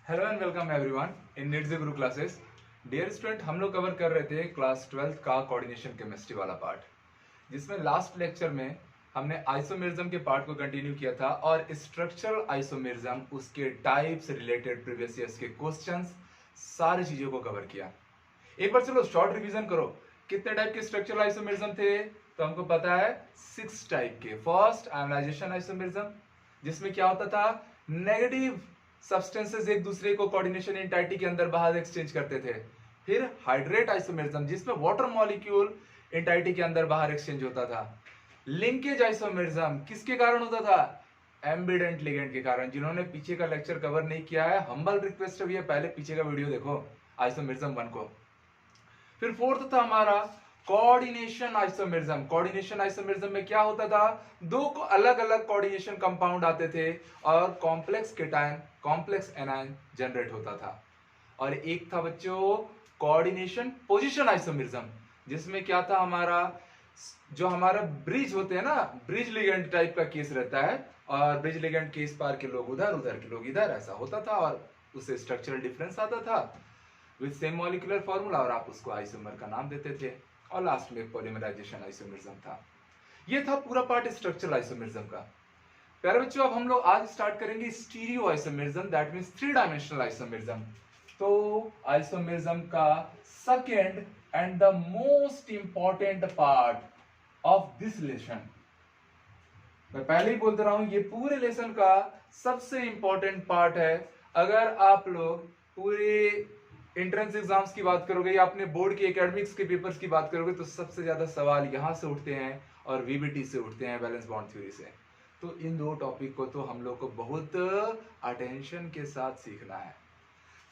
Hello and welcome everyone in nits Guru classes. Dear student, हम लोग cover कर रहे थे क्लास 12th का कोऑर्डिनेशन केमिस्ट्री वाला पार्ट, जिसमें लास्ट लेक्चर में हमने आइसोमेरिज्म के पार्ट को कंटिन्यू किया था और स्ट्रक्चरल आइसोमेरिज्म, उसके टाइप्स, रिलेटेड प्रीवियस ईयर्स के क्वेश्चंस, सारी चीजों को कवर किया। एक बार चलो शॉर्ट रिवीजन करो, कितने टाइप के स्ट्रक्चरल आइसोमेरिज्म थे? तो हमको पता है 6 टाइप के। फर्स्ट, आयोनाइजेशन आइसोमेरिज्म, जिसमें क्या होता था, नेगेटिव सब्सटेंसेस एक दूसरे को कोऑर्डिनेशन एंटाइटी के अंदर बाहर एक्सचेंज करते थे। फिर हाइड्रेट आइसोमेरिज्म, जिसमें वाटर मॉलिक्यूल एंटाइटी के अंदर बाहर एक्सचेंज होता था। लिंकेज आइसोमेरिज्म किसके कारण होता था? एम्बिडेंट लिगेंड के कारण। जिन्होंने पीछे का लेक्चर कवर नहीं किया है, हम्बल रिक्वेस्ट है, पहले पीछे का वीडियो देखो आइसोमेरिज्म 1 को। फिर फोर्थ था हमारा कोऑर्डिनेशन आइसोमेरिज्म। कोऑर्डिनेशन आइसोमेरिज्म में क्या होता था, दो अलग अलग कोऑर्डिनेशन कंपाउंड आते थे और complex cation, complex anion generate होता था। और एक था बच्चों कोऑर्डिनेशन पोजीशन आइसोमेरिज्म, जिसमें क्या था, हमारा जो हमारा ब्रिज होते हैं ना, ब्रिज लिगेंड टाइप का केस रहता है और ब्रिज लिगेंड केस पार के लोग उधर, उधर के लोग इधर, ऐसा होता था और उससे स्ट्रक्चरल डिफरेंस आता था विद सेम मॉलिक्यूलर फॉर्मूला और आप उसको आइसोमर का नाम देते थे। और लास्ट में पॉलीमराइजेशन आइसोमेरिज्म था। ये था पूरा पार्ट स्ट्रक्चरल आइसोमेरिज्म का। प्यारे बच्चों, अब हम लोग आज स्टार्ट करेंगे stereo isomerism, that means 3 dimensional isomerism. तो आइसोमेरिज्म का second and the most important part of this lesson, मैं पहले ही बोलते रहा हूं, ये पूरे लेसन का सबसे इंपॉर्टेंट पार्ट है। अगर आप लोग पूरे एंट्रेंस एग्जाम्स की बात करोगे या अपने बोर्ड के एकेडमिक्स के पेपर्स की बात करोगे, तो सबसे ज्यादा सवाल यहां से उठते हैं और वीबीटी से उठते हैं, बैलेंस बॉन्ड थ्योरी से। तो इन दो टॉपिक को तो हम लोग को बहुत अटेंशन के साथ सीखना है।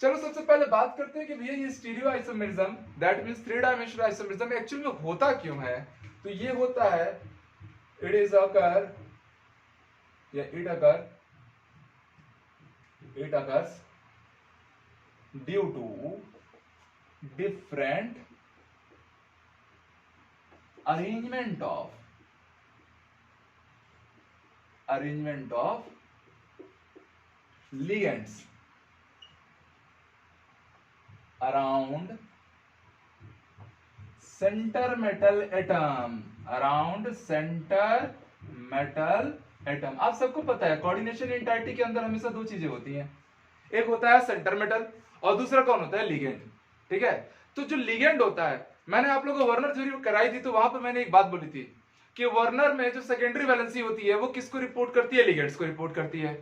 चलो सबसे पहले बात करते हैं कि भैया ये stereo isomerism, that means 3 dimensional isomerism, actually में होता क्यों है? तो ये होता है, it occurs due to different arrangement of ligands around center metal atom, आप सबको पता है कोऑर्डिनेशन एंटाइटी के अंदर हमेशा दो चीजें होती हैं, एक होता है सेंटर मेटल और दूसरा कौन होता है? लिगेंड। ठीक है, तो जो लिगेंड होता है, मैंने आप लोगों को वर्नर थ्योरी कराई थी, तो वहां पर मैंने एक बात बोली थी कि वर्नर में जो सेकेंडरी वैलेंसी होती है वो किसको रिपोर्ट करती है? लिगेंड्स को रिपोर्ट करती है।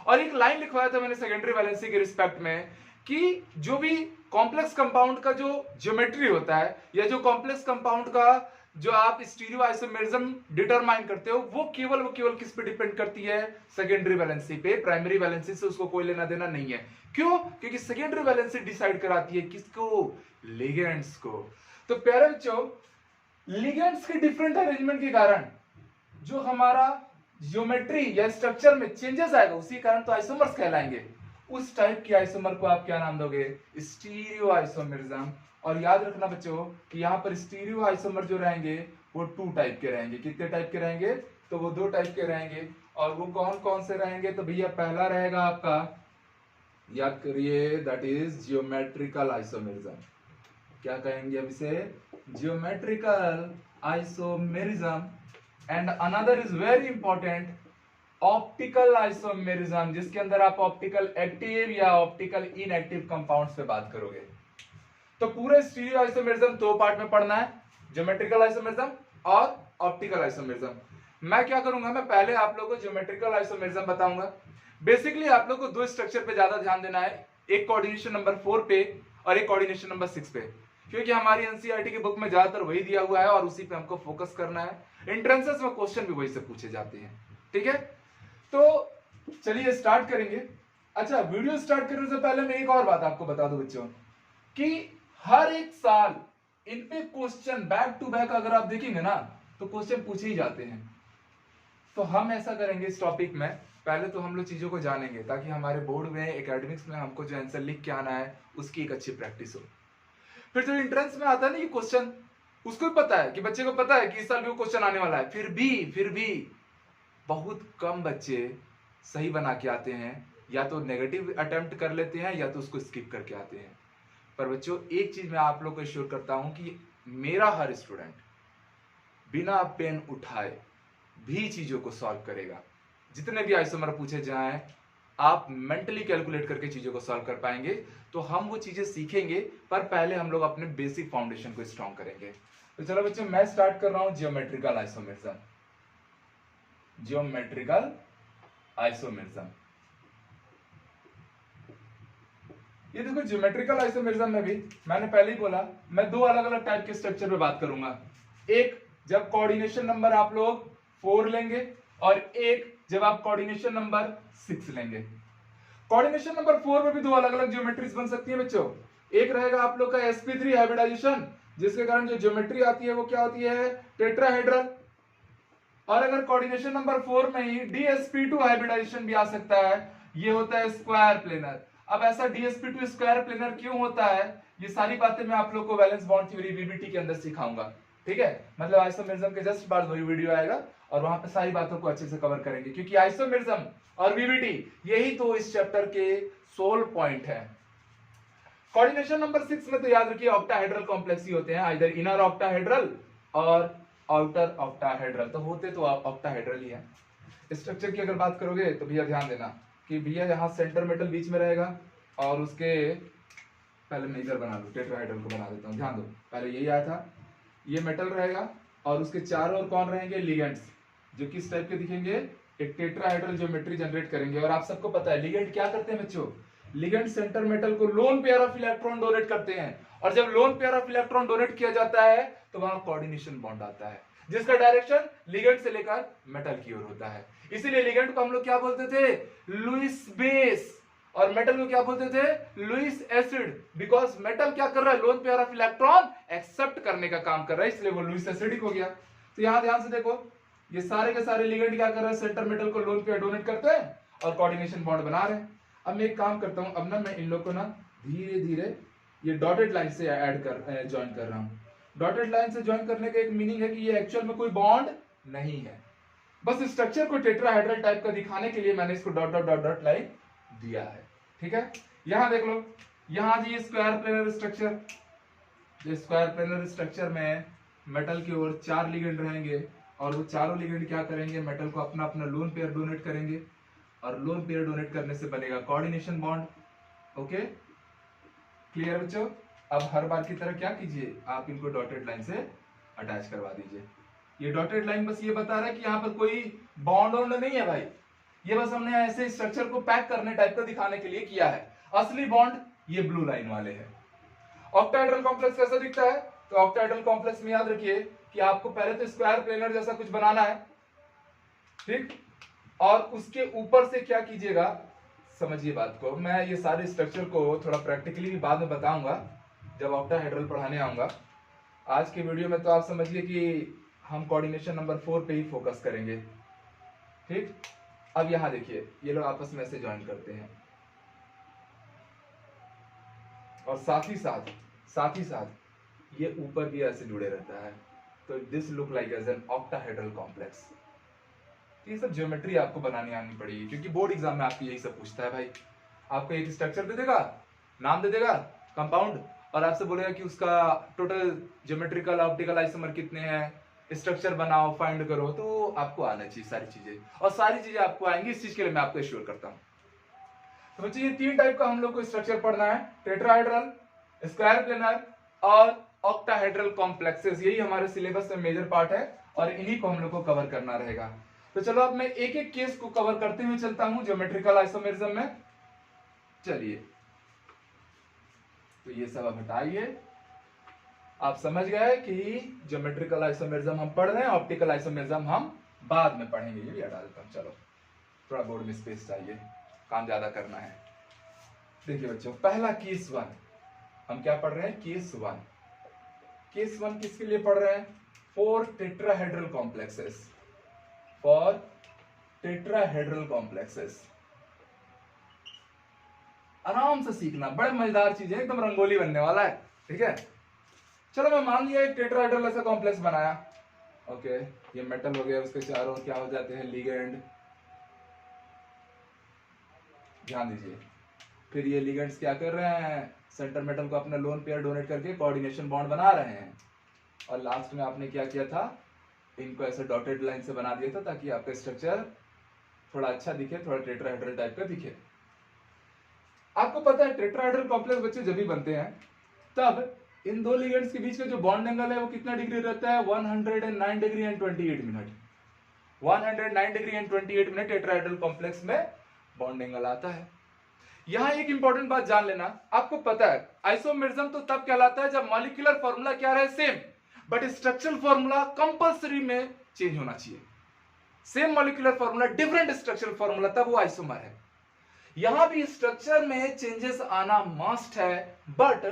और एक लाइन लिखवाया था मैंने सेकेंडरी वैलेंसी के रिस्पेक्ट में कि जो भी कॉम्प्लेक्स कंपाउंड का जो ज्योमेट्री होता है या जो कॉम्प्लेक्स कंपाउंड का जो आप स्टीरियो आइसोमेरिज्म डिटरमाइन करते हो, वो केवल किस पे डिपेंड करती है? सेकेंडरी वैलेंसी पे। प्राइमरी वैलेंसी से उसको कोई लेना देना नहीं है। क्यों? क्योंकि सेकेंडरी वैलेंसी डिसाइड कराती है किसको? लिगेंड्स को। तो प्यारे बच्चों, लिगेंड्स के डिफरेंट अरेंजमेंट के कारण जो हमारा ज्योमेट्री या स्ट्रक्चर में चेंजेस आएगा, उसी कारण तो आइसोमर्स कहलाएंगे। उस टाइप के आइसोमर को आप क्या नाम दोगे? Stereo isomerism. और याद रखना बच्चों कि यहाँ पर स्टीरियो आइसोमर जो रहेंगे वो 2 टाइप के रहेंगे। कितने टाइप के रहेंगे? तो वो 2 टाइप के रहेंगे। और वो कौन कौन से रहेंगे? तो भैया पहला रहेगा आपका, याद करिए, दैट इज जियोमेट्रिकल आइसोमेरिज्म। क्या कहेंगे अब इसे? Geometrical isomerism. And another is very important, optical isomerism, जिसके अंदर आप ऑप्टिकल एक्टिव या ऑप्टिकल इनएक्टिव कंपाउंड्स पे बात करोगे। तो पूरे स्टीरियो आइसोमेरिज्म 2 पार्ट में पढ़ना है, ज्योमेट्रिकल आइसोमेरिज्म और ऑप्टिकल आइसोमेरिज्म। मैं क्या करूंगा, मैं पहले आप लोगों को ज्योमेट्रिकल आइसोमेरिज्म बताऊंगा। बेसिकली आप लोग को 2 स्ट्रक्चर पे ज्यादा ध्यान देना है, एक कोऑर्डिनेशन नंबर 4 पे और एक कोऑर्डिनेशन नंबर 6 पे, क्योंकि हमारी एनसीईआरटी की बुक में ज्यादातर वही दिया हुआ है और उसी पे हमको फोकस करना है। एंट्रेंसेस में क्वेश्चन भी वही से पूछे जाते हैं। ठीक है, तो चलिए स्टार्ट करेंगे। अच्छा, वीडियो स्टार्ट करने से पहले मैं एक और बात आपको बता दूं बच्चों कि हर एक साल इन पे क्वेश्चन बैक टू बैक अगर आप देखेंगे ना, तो क्वेश्चन पूछे ही जाते हैं। तो हम ऐसा करेंगे इस टॉपिक में, पहले तो हम लोग चीजों को जानेंगे ताकि हमारे बोर्ड में, एकेडमिक्स में हमको जो आंसर लिख के आना है उसकी एक अच्छी प्रैक्टिस हो। फिर जो एंट्रेंस में आता है ना ये क्वेश्चन, उसको भी पता है कि बच्चे को पता है कि इस साल भी वो क्वेश्चन आने वाला है, फिर भी बहुत कम बच्चे सही बना के आते हैं या तो नेगेटिव अटेम्प्ट कर लेते हैं या तो उसको स्किप करके आते हैं। पर बच्चों एक चीज मैं आप लोग को एश्योर करता हूं कि मेरा हर स्टूडेंट बिना पेन उठाए भी चीजों को सॉल्व करेगा। जितने भी आइसोमर पूछे जाएं आप मेंटली कैलकुलेट करके चीजों को सॉल्व कर पाएंगे। तो हम वो चीजें सीखेंगे, पर पहले हम लोग अपने बेसिक फाउंडेशन को स्ट्रॉन्ग करेंगे। तो चलो बच्चों मैं स्टार्ट कर रहा हूं जियोमेट्रिकल आइसोमेरिज्म। जियोमेट्रिकल आइसोमेरिज्म, ये देखो ज्योमेट्रिकल आइसोमेरिज्म में भी मैंने पहले ही बोला मैं दो अलग अलग टाइप के स्ट्रक्चर पे बात करूंगा। एक जब कोऑर्डिनेशन नंबर आप लोग 4 लेंगे और एक जब आप कोऑर्डिनेशन नंबर 6 लेंगे। कोऑर्डिनेशन नंबर 4 में भी दो अलग अलग ज्योमेट्रीज बन सकती है बच्चों। एक रहेगा आप लोग का sp3 हाइब्रिडाइजेशन, जिसके कारण जो ज्योमेट्री आती है वो क्या होती है, टेट्राहेड्रल। और अगर कोऑर्डिनेशन नंबर 4 में ही dsp2 हाइब्रिडाइजेशन भी आ सकता है, ये होता है स्क्वायर प्लेनर। अब ऐसा dsp2 स्क्वायर प्लेनर क्यों होता है, ये सारी बातें मैं आप लोग को वैलेंस बॉन्ड थ्योरी वीबीटी के अंदर सिखाऊंगा। ठीक है, मतलब आइसोमेरिज्म के जस्ट बाद वही वीडियो आएगा और वहां पे सारी बातों को अच्छे से कवर करेंगे, क्योंकि आइसोमेरिज्म और वीबीटी यही तो इस चैप्टर के सोल पॉइंट है। कोऑर्डिनेशन नंबर 6 में तो याद रखिए ऑक्टाहेड्रल कॉम्प्लेक्स ही होते हैं, आइदर इनर ऑक्टाहेड्रल और आउटर ऑक्टाहेड्रल, तो होते तो ऑक्टाहेड्रल ही है। स्ट्रक्चर की अगर बात करोगे तो भैया ध्यान देना कि भैया यहाँ सेंटर मेटल बीच में रहेगा और उसके पहले मैं इधर बना लूं, टेट्राहेड्रल को बना देता हूँ, ध्यान दो पहले यही आया था, ये मेटल रहेगा और उसके चारों ओर कौन रहेंगे, लिगेंड्स, जो किस टाइप के दिखेंगे, एक टेट्राहेड्रल ज्योमेट्री जनरेट करेंगे। और आप सबको पता है लिगेंड क्या करते हैं बच्चों, लिगेंड सेंटर मेटल को loan pair of electron donate करते हैं, और जब loan pair of electron donate किया जाता है तो वहां कोऑर्डिनेशन बॉन्ड आता है, जिसका डायरेक्शन लिगेंड से लेकर मेटल की ओर होता है। इसीलिए लिगेंड को हम लोग क्या बोलते थे, लुईस बेस, और मेटल को क्या बोलते थे, लुईस एसिड, बिकॉज मेटल क्या कर रहा है, lone pair of electron accept करने का काम कर रहा है, इसलिए वो लुईस एसिडिक हो गया। तो यहां ध्यान से देखो, ये सारे के सारे लिगेंड क्या कर रहे हैं, सेंटर मेटल को लोन पेयर डोनेट करते हैं और कोऑर्डिनेशन बॉन्ड बना रहे हैं। अब मैं एक काम करता हूं, अब ना मैं इन लोग को ना धीरे धीरे ये डॉटेड लाइन से ऐड कर ज्वाइन कर रहा हूं। डॉटेड लाइन से ज्वाइन करने का एक मीनिंग है कि ये एक्चुअल में कोई बॉन्ड नहीं है, बस स्ट्रक्चर को टेट्राहेड्रल टाइप का दिखाने के लिए मैंने इसको dot dot dot dot line दिया है। ठीक है, यहां देख लो, यहां जी स्क्वायर प्लेनर स्ट्रक्चर, ये स्क्वायर प्लेनर स्ट्रक्चर में मेटल की ओर 4 लिगेंड रहेंगे और वो चारों लिगेंड क्या करेंगे, मेटल को अपना अपना लोन पेयर डोनेट करेंगे और लोन पेयर डोनेट करने से बनेगा कोऑर्डिनेशन बॉन्ड। ओके क्लियर बच्चों। अब हर बार की तरह क्या कीजिए, आप इनको डॉटेड लाइन से अटैच करवा दीजिए। ये डॉटेड लाइन बस ये बता रहा है कि यहाँ पर कोई बॉन्ड वॉन्ड नहीं है भाई, ये बस हमने ऐसे स्ट्रक्चर को पैक करने टाइप का दिखाने के लिए किया है। असली बॉन्ड ये ब्लू लाइन वाले हैं। ऑक्टाहेड्रल कॉम्प्लेक्स कैसा दिखता है, तो ऑक्टाहेड्रल कॉम्प्लेक्स में याद रखिए कि आपको पहले तो स्क्वायर प्लेनर जैसा कुछ बनाना है, ठीक, और उसके ऊपर से क्या कीजिएगा, समझिए बात को, मैं ये सारे स्ट्रक्चर को थोड़ा प्रैक्टिकली भी बाद में बताऊंगा जब ऑक्टाहेड्रल पढ़ाने आऊंगा। आज के वीडियो में तो आप समझिए कि हम कोऑर्डिनेशन नंबर 4 पे ही फोकस करेंगे। ठीक, अब यहां देखिए ये लोग आपस में ऐसे ज्वाइन करते हैं और साथ ही साथ ये ऊपर भी ऐसे जुड़े रहता है, तो this look like as an octahedral complex. ये सब ज्योमेट्री आपको बनानी आनी पड़ेगी, क्योंकि बोर्ड एग्जाम में आपको यही सब पूछता है भाई। आपको एक स्ट्रक्चर दे देगा, नाम दे देगा कंपाउंड, और आपसे बोलेगा कि उसका टोटल ज्योमेट्रिकल ऑप्टिकल आइसोमर कितने हैं, स्ट्रक्चर बनाओ, फाइंड करो, तो आपको आना चाहिए सारी चीजें, और सारी चीजें आपको आएंगी, इस चीज के लिए मैं आपको एश्योर करता हूं। तो बच्चे ये 3 टाइप का हम लोग को स्ट्रक्चर पढ़ना है, टेट्राहेड्रल, स्क्वायर प्लेनर और ऑक्टाहेड्रल कॉम्प्लेक्सेस, यही हमारे सिलेबस में मेजर पार्ट है और इन्हीं को हम लोग को कवर करना रहेगा। तो चलो अब मैं एक एक केस को कवर करते हुए चलता हूं ज्योमेट्रिकल आइसोमेरिज्म में। चलिए, तो ये सब अब हटाइए, आप समझ गए कि ज्योमेट्रिकल आइसोमेरिज्म हम पढ़ रहे हैं, ऑप्टिकल आइसोमेरिज्म हम बाद में पढ़ेंगे। ये भी हटा देता हूं, चलो थोड़ा बोर्ड में स्पेस चाहिए, काम ज्यादा करना है। देखिए बच्चों, पहला केस 1 हम क्या पढ़ रहे हैं, केस 1। केस 1 किसके लिए पढ़ रहे हैं, for tetrahedral complexes, for tetrahedral complexes. आराम से सीखना, बड़े मजेदार चीज है, एकदम रंगोली बनने वाला है। ठीक है, चलो मैं मान लिया एक टेट्राहेड्रल ऐसा कॉम्प्लेक्स बनाया। ओके, ये मेटल हो गया, उसके चारों क्या हो जाते हैं, लिगेंड, ध्यान दीजिए। फिर ये लिगेंड्स क्या कर रहे हैं, सेंटर मेटल को अपना लोन पेयर डोनेट करके कोऑर्डिनेशन बॉन्ड बना रहे हैं। और लास्ट में आपने क्या किया था, इनको ऐसे डॉटेड लाइन से बना दिया था ताकि आपका स्ट्रक्चर थोड़ा अच्छा दिखे, थोड़ा टेट्राहेड्रल टाइप का दिखे। आपको पता है टेट्राहेड्रल कॉम्प्लेक्स बच्चे जब भी बनते हैं तब इन दो लिगेंड्स के बीच का जो बॉन्ड एंगल है वो कितना डिग्री रहता है, 109 degree and 28 minute. 109 degree and 28 minute tetrahedral complex में बॉन्ड एंगल आता है। यहां एक इंपॉर्टेंट बात जान लेना, आपको पता है आइसोमेरिज्म तो तब कहलाता है जब मॉलिक्यूलर फॉर्मूला क्या रहे same, but structural formula compulsory में चेंज होना चाहिए। Same molecular formula different structural formula, तब वो आइसोमर है। यहां भी स्ट्रक्चर में चेंजेस आना मस्ट है, बट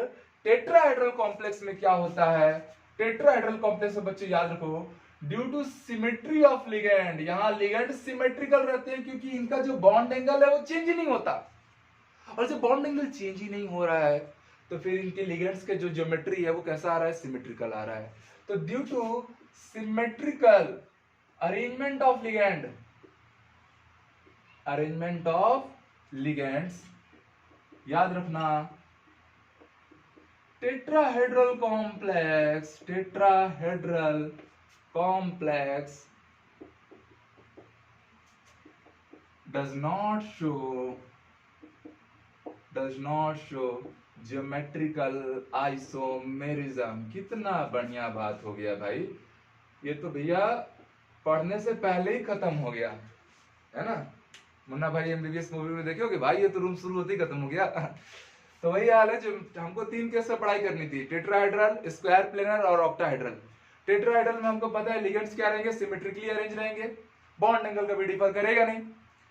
टेट्राहेड्रल कॉम्प्लेक्स में क्या होता है, टेट्राहेड्रल कॉम्प्लेक्स में बच्चे याद रखो due to symmetry of ligand, यहां लिगेंड सिमेट्रिकल रहते हैं क्योंकि इनका जो बॉन्ड एंगल है वो चेंज ही नहीं होता। और जब बॉन्ड एंगल चेंज ही नहीं हो रहा है तो फिर इनके लिगेंड्स के जो ज्योमेट्री है वो कैसा आ रहा है, सिमेट्रिकल आ रहा है। तो due two symmetrical arrangement of ligand, arrangement of ligands, याद रखना tetrahedral complex, tetrahedral complex does not show geometrical isomerism। कितना बढ़िया बात हो गया भाई, ये तो भैया पढ़ने से पहले ही खत्म हो गया है ना। मुन्ना भाई एमबीबीएस मूवी में देखे होगे भाई, ये तो रूम शुरू होते ही खत्म हो गया। तो वही हाल है जो हमको 3 केस में पढ़ाई करनी थी, टेट्राहेड्रल, स्क्वायर प्लेनर और ऑक्टाहेड्रल। टेट्राहेड्रल में हमको पता है लिगेंड्स क्या रहेंगे, सिमेट्रिकली अरेंज रहेंगे, बॉन्ड एंगल कभी डिफर करेगा नहीं,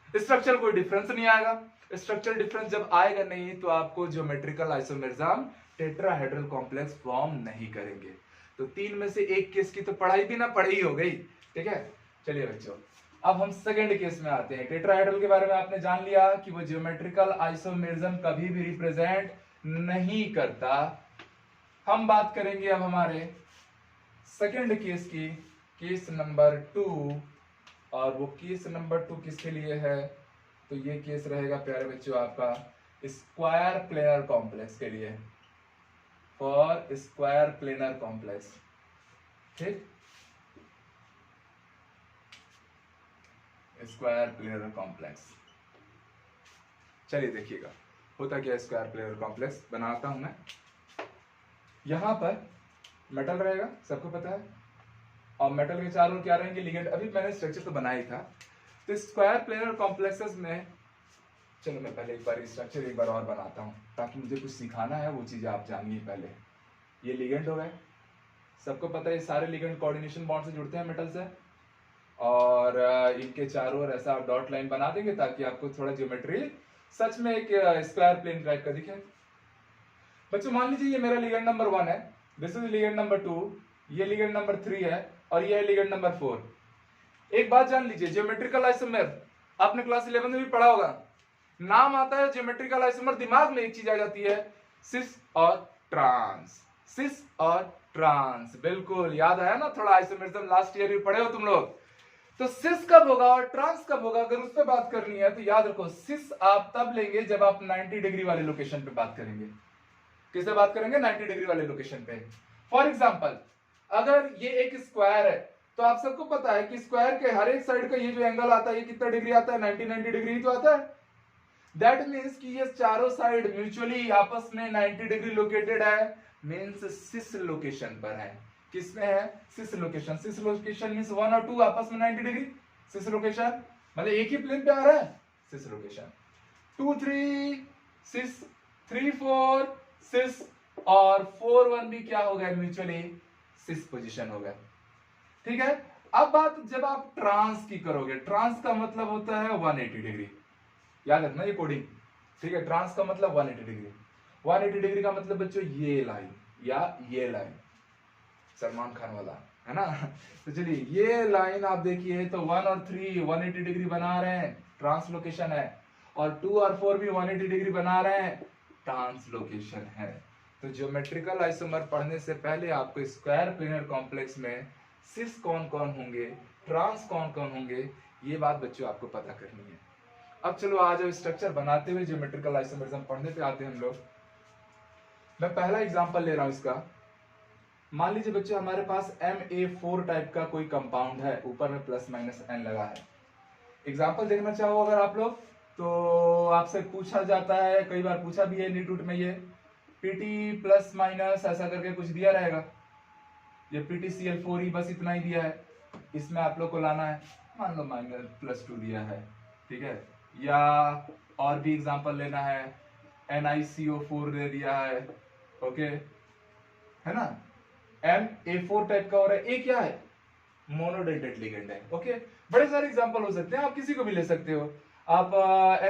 स्ट्रक्चर कोई डिफरेंस नहीं आएगा। स्ट्रक्चरल डिफरेंस जब आएगा नहीं तो आपको geometrical isomerism tetrahedral complex form नहीं करेंगे। तो 3 में से 1 केस की तो पढ़ाई भी ना पढ़ी हो गई, ठीक है। चलिए बच्चों अब हम सेकंड केस में आते हैं। टेट्राहेड्रल के बारे में आपने जान लिया कि वो ज्योमेट्रिकल आइसोमेरिज्म कभी भी रिप्रेजेंट नहीं करता। हम बात करेंगे अब हमारे सेकंड केस की, केस नंबर 2। और वो केस नंबर 2 किसके लिए है, तो ये केस रहेगा प्यारे बच्चों आपका स्क्वायर प्लेनर कॉम्प्लेक्स के लिए, फॉर स्क्वायर प्लेनर कॉम्प्लेक्स, ठीक। स्क्वायर प्लेनर कॉम्प्लेक्स, चलिए देखिएगा होता क्या स्क्वायर प्लेनर कॉम्प्लेक्स। बनाता हूं मैं, यहां पर मेटल रहेगा, सबको पता है, और मेटल के चारों क्या रहेंगे, लिगेंड। अभी मैंने स्ट्रक्चर तो बनाया ही था। तो स्क्वायर प्लेनर कॉम्प्लेक्सेस में, चलो मैं पहले एक बार स्ट्रक्चर एक बार और बनाता हूं ताकि मुझे कुछ सिखाना है वो चीजें आप जानिए। पहले ये लिगेंड हो गए, सबको पता है ये सारे लिगेंड कोऑर्डिनेशन बॉन्ड से जुड़ते हैं मेटल से, और इनके चारों ओर ऐसा डॉट लाइन बना देंगे ताकि आपको थोड़ा ज्योमेट्री सच में एक स्क्वायर प्लेन टाइप का दिखे। बच्चों मान लीजिए ये मेरा लिगेंड नंबर 1 है, दिस इज लिगेंड नंबर 2, ये लिगेंड नंबर 3 है, और ये है लिगेंड नंबर 4। एक बात जान लीजिए, ज्योमेट्रिकल आइसोमर आपने क्लास 11 में भी पढ़ा होगा, नाम आता है ज्योमेट्रिकल आइसोमर, दिमाग में एक चीज आ जाती है सिस और ट्रांस, सिस और ट्रांस, बिल्कुल याद आया ना, थोड़ा आइसोमेरिज्म लास्ट ईयर भी पढ़े हो तुम लोग। तो सिस कब होगा और ट्रांस कब होगा, अगर उस पर बात करनी है तो याद रखो सिस आप तब लेंगे जब आप 90 डिग्री वाले लोकेशन पे बात करेंगे। किससे बात करेंगे, 90 डिग्री वाले लोकेशन पे। फॉर एग्जाम्पल अगर ये एक स्क्वायर है तो आप सबको पता है कि स्क्वायर के हर एक साइड का ये जो एंगल आता है ये कितना डिग्री आता है, 90 डिग्री ही तो आता है। दैट मीन्स कि ये चारों साइड म्यूचुअली आपस में 90 डिग्री लोकेटेड है, मीन्स सिस लोकेशन पर है। किसमें है, सिस लोकेशन। सिस लोकेशन मीन्स 1 और 2 आपस में 90 डिग्री, सिस लोकेशन मतलब एक ही प्लेन पे आ रहा है, सिस लोकेशन। 2 3 सिस, 3 4 सिस, और 4 1 भी क्या हो गया, म्यूचुअली सिस पोजीशन हो गया, ठीक है। अब बात जब आप ट्रांस की करोगे, ट्रांस का मतलब होता है 180 डिग्री, याद रखना ये कोडिंग, ठीक है। ट्रांस का मतलब 180 डिग्री, 180 डिग्री का मतलब बच्चों ये लाइन या ये लाइन, सलमान खान वाला है ना। तो चलिए ये लाइन आप देखिए तो 1 और 3 180 डिग्री बना रहे हैं, ट्रांसलोकेशन है, और 2 और 4 भी 180 डिग्री बना रहे हैं, ट्रांसलोकेशन है। तो ज्योमेट्रिकल आइसोमर पढ़ने से पहले आपको स्क्वायर प्लेनर कॉम्प्लेक्स में सिस कौन कौन होंगे, ट्रांस कौन कौन होंगे, ये बात बच्चों आपको पता करनी है। अब चलो आ जाओ स्ट्रक्चर बनाते हुए ज्योमेट्रिकल आइसोमेरिज्म पढ़ने पे आते हैं हम लोग। मैं पहला एग्जांपल ले रहा हूं इसका। मान लीजिए बच्चों हमारे पास Ma4 टाइप का कोई कंपाउंड है, ऊपर में प्लस माइनस n लगा है। एग्जांपल देखना चाहो अगर आप लोग तो आपसे पूछा जाता है, कई बार पूछा भी है नीट में, ये Pt प्लस माइनस ऐसा करके कुछ दिया रहेगा, ये PtCl4 ही बस इतना ही दिया है, इसमें आप लोग को लाना है, मान लो -+2 दिया है, ठीक है। या और भी एग्जांपल लेना है, NiCO4 दे दिया है, ओके, है ना। Ma4 टाइप का हो रहा है, ए क्या है, मोनोडेंटेड लिगेंड है, ओके। बड़े सारे एग्जांपल हो सकते हैं, आप किसी को भी ले सकते हो, आप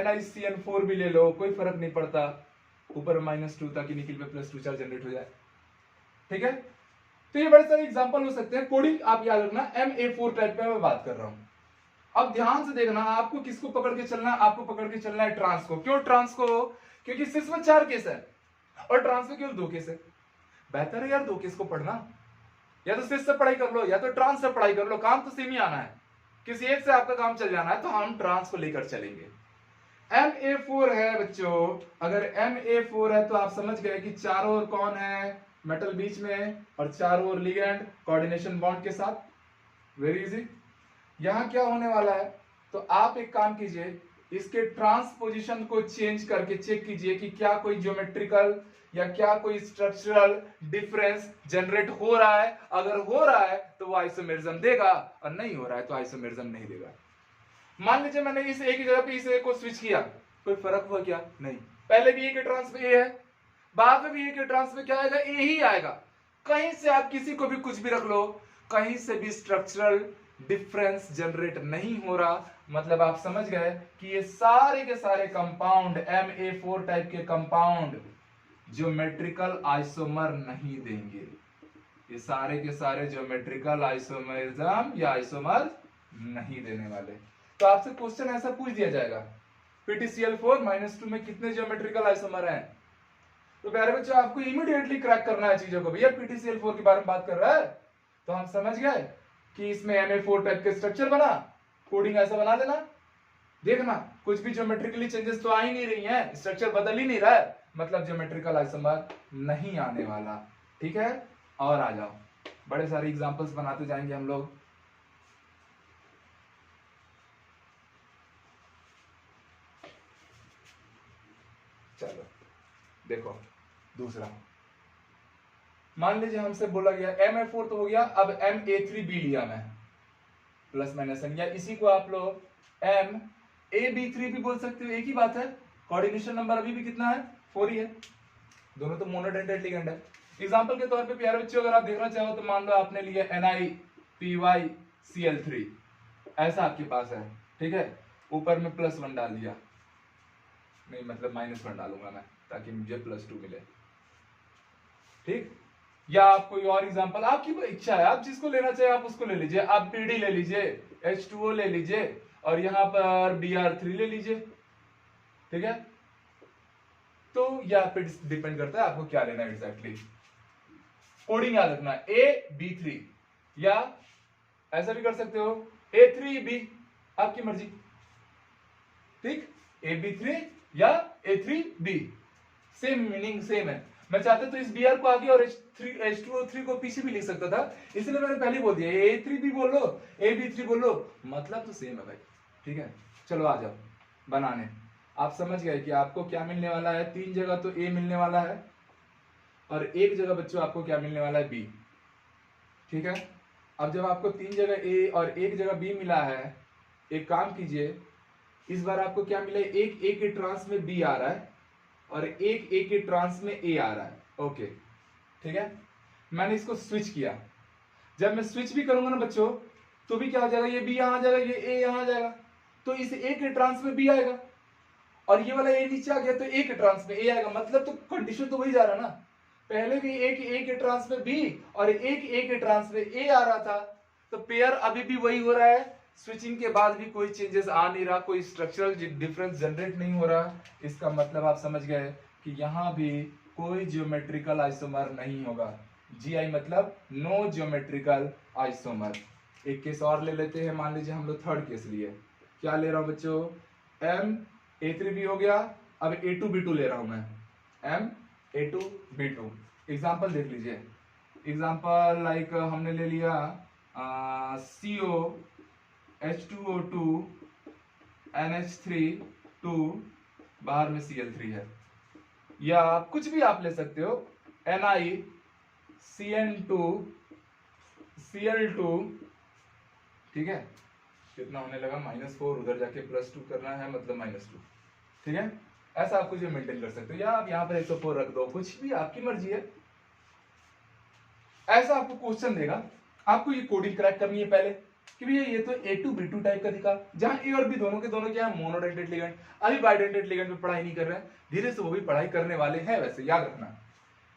NiCN4 भी ले लो, कोई फर्क नहीं पड़ता, ऊपर -2 ताकि निकल पे +2 चार्ज जनरेट हो जाए, ठीक है। तो ये बड़े सारे एग्जांपल हो सकते हैं। कोडिंग आप याद रखना, Ma4 टाइप का मैं बात कर रहा हूं। अब ध्यान से देखना, आपको किसको पकड़ के चलना है, आपको पकड़ के चलना है ट्रांस को। क्यों ट्रांस को, क्योंकि सिर्फ में 4 केस है और ट्रांस में केवल 2 केस है। बेहतर है यार 2 केस को पढ़ना, या तो सिर्फ से पढ़ाई कर लो या तो ट्रांस से पढ़ाई कर लो, काम तो सेम ही आना है, किसी एक से आपका काम चल जाना है, तो हम ट्रांस को लेकर चलेंगे। Ma4 है बच्चों, अगर Ma4 है तो आप समझ गए कि चारों ओर कौन है, मेटल बीच में, और चारों ओर लिगेंड कोऑर्डिनेशन बॉन्ड के साथ। Very easy. यहां क्या होने वाला है, तो आप एक काम कीजिए, इसके ट्रांसपोजिशन को चेंज करके चेक कीजिए कि क्या कोई ज्योमेट्रिकल या क्या कोई स्ट्रक्चरल डिफरेंस जनरेट हो रहा है। अगर हो रहा है तो वो आइसोमेरिज्म देगा, और नहीं हो रहा है तो आइसोमेरिज्म नहीं देगा। मान लीजिए मैंने इस ए की जगह पे इस ए को स्विच किया, कोई फर्क हुआ क्या, नहीं। पहले भी ए के ट्रांस में ए है, बाद में भी ए के ट्रांस में क्या आएगा, ए ही आएगा। कहीं से आप किसी को भी कुछ भी रख लो, कहीं से भी स्ट्रक्चरल डिफरेंस जनरेट नहीं हो रहा, मतलब आप समझ गए कि ये सारे के सारे कंपाउंड, Ma4 टाइप के कंपाउंड ज्योमेट्रिकल आइसोमर नहीं देंगे। ये सारे के सारे ज्योमेट्रिकल आइसोमरिज्म या आइसोमर नहीं देने वाले। तो आपसे क्वेश्चन ऐसा पूछ दिया जाएगा, PtCl4 -2 में कितने ज्योमेट्रिकल आइसोमर हैं, तो प्यारे बच्चों आपको इमीडिएटली क्रैक करना है चीजों को। भैया PtCl4 के बारे में बात कर रहा है, तो हम समझ गए कि इसमें Ma4 टाइप के स्ट्रक्चर बना, कोडिंग ऐसा बना देना। देखना कुछ भी ज्योमेट्रिकली चेंजेस तो आ ही नहीं रही हैं, स्ट्रक्चर बदल ही नहीं रहा है, मतलब ज्योमेट्रिकल आइसोमर नहीं आने वाला, ठीक है। और आ जाओ, बड़े सारे एग्जांपल्स बनाते जाएंगे हम लोग। चलो देखो दूसरा, मान लीजिए हमसे बोला गया Ma4 तो हो गया, अब Ma3B लिया मैं, प्लस माइनस n, या इसी को आप लोग MAB3 भी बोल सकते हो, एक ही बात है। कोऑर्डिनेशन नंबर अभी भी कितना है, 4 ही है, दोनों तो मोनोडेंटेड लिगेंड है। एग्जांपल के तौर पे प्यारे बच्चों अगर आप देखना चाहो तो मान लो आपने लिया NiPyCl3, ऐसा आपके पास है, ठीक है, ऊपर में +1 डाल दिया, नहीं मतलब -1 डालूंगा मैं ताकि मुझे +2 मिले, ठीक। या आप कोई और एग्जांपल, आपकी इच्छा है, आप जिसको लेना चाहे आप उसको ले लीजिए, आप PD ले लीजिए, H2O ले लीजिए, और यहां पर Br3 ले लीजिए, ठीक है। तो यह पे डिपेंड करता है आपको क्या लेना है एग्जैक्टली। कोडिंग याद रखना, AB3, या ऐसा भी कर सकते हो A3B, आपकी मर्जी, ठीक। AB3 या A3B, सेम मीनिंग सेम है। मैं चाहता तो इस Br को आगे और H2O3 को पीछे भी लिख सकता था, इसलिए मैंने पहले बोल दिया A3B बोल लो, AB3 बोल लो, मतलब तो सेम है भाई, ठीक है। चलो आ जाओ बनाने। आप समझ गए कि आपको क्या मिलने वाला है, 3 जगह तो A मिलने वाला है, और एक जगह बच्चों आपको क्या मिलने वाला है, B, ठीक है। अब जब आपको 3 जगह A और एक जगह B मिला है, एक काम कीजिए, इस बार आपको क्या मिला है, एक A के ट्रांस में B आ रहा है और एक A के ट्रांस में A आ रहा है, ओके, ठीक है। मैंने इसको स्विच किया, जब मैं स्विच भी करूंगा ना बच्चों तो भी क्या हो जाएगा, ये B यहां आ जाएगा, ये A यहां आ जाएगा, तो इस A के ट्रांस में B आएगा, और ये वाला A नीचे आ गया तो A के ट्रांस में A आएगा, मतलब तो कंडीशन तो वही जा रहा है ना, पहले भी एक A के ट्रांस में B और एक A के ट्रांस में A आ रहा था, तो पेयर अभी भी वही हो रहा है, स्विचिंग के बाद भी कोई चेंजेस आ नहीं रहा, कोई स्ट्रक्चरल डिफरेंस जनरेट नहीं हो रहा। इसका मतलब आप समझ गए कि यहां भी कोई ज्योमेट्रिकल आइसोमर नहीं होगा, GI मतलब नो ज्योमेट्रिकल आइसोमर। एक केस और ले लेते हैं, मान लीजिए हम लोग थर्ड केस लिए, क्या ले रहा हूं बच्चों, MA3B हो गया। अब A2B2 ले रहा हूं मैं, MA2B2। एग्जाम्पल देख लीजिए, एग्जाम्पल लाइक हमने ले लिया CO H2O2 NH3 2, बाहर में Cl3 है, या कुछ भी आप ले सकते हो, Ni CN2 Cl2, ठीक है। कितना होने लगा, -4, उधर जाके +2 करना है, मतलब -2, ठीक है। ऐसा आप कुछ भी मेंटेन कर सकते हो, या आप यहाँ पर 104 रख दो, कुछ भी आपकी मर्जी है। ऐसा आपको क्वेश्चन देगा, आपको ये कोडिंग क्रैक करनी है पहले कि भैया ये तो A2B2 टाइप का दिखा, जहां A और B दोनों के दोनों क्या है, मोनोडेंटेड लिगेंड। अभी बाइडेंटेड लिगेंड पे पढ़ाई नहीं कर रहे हैं, धीरे से वो भी पढ़ाई करने वाले हैं, वैसे याद रखना,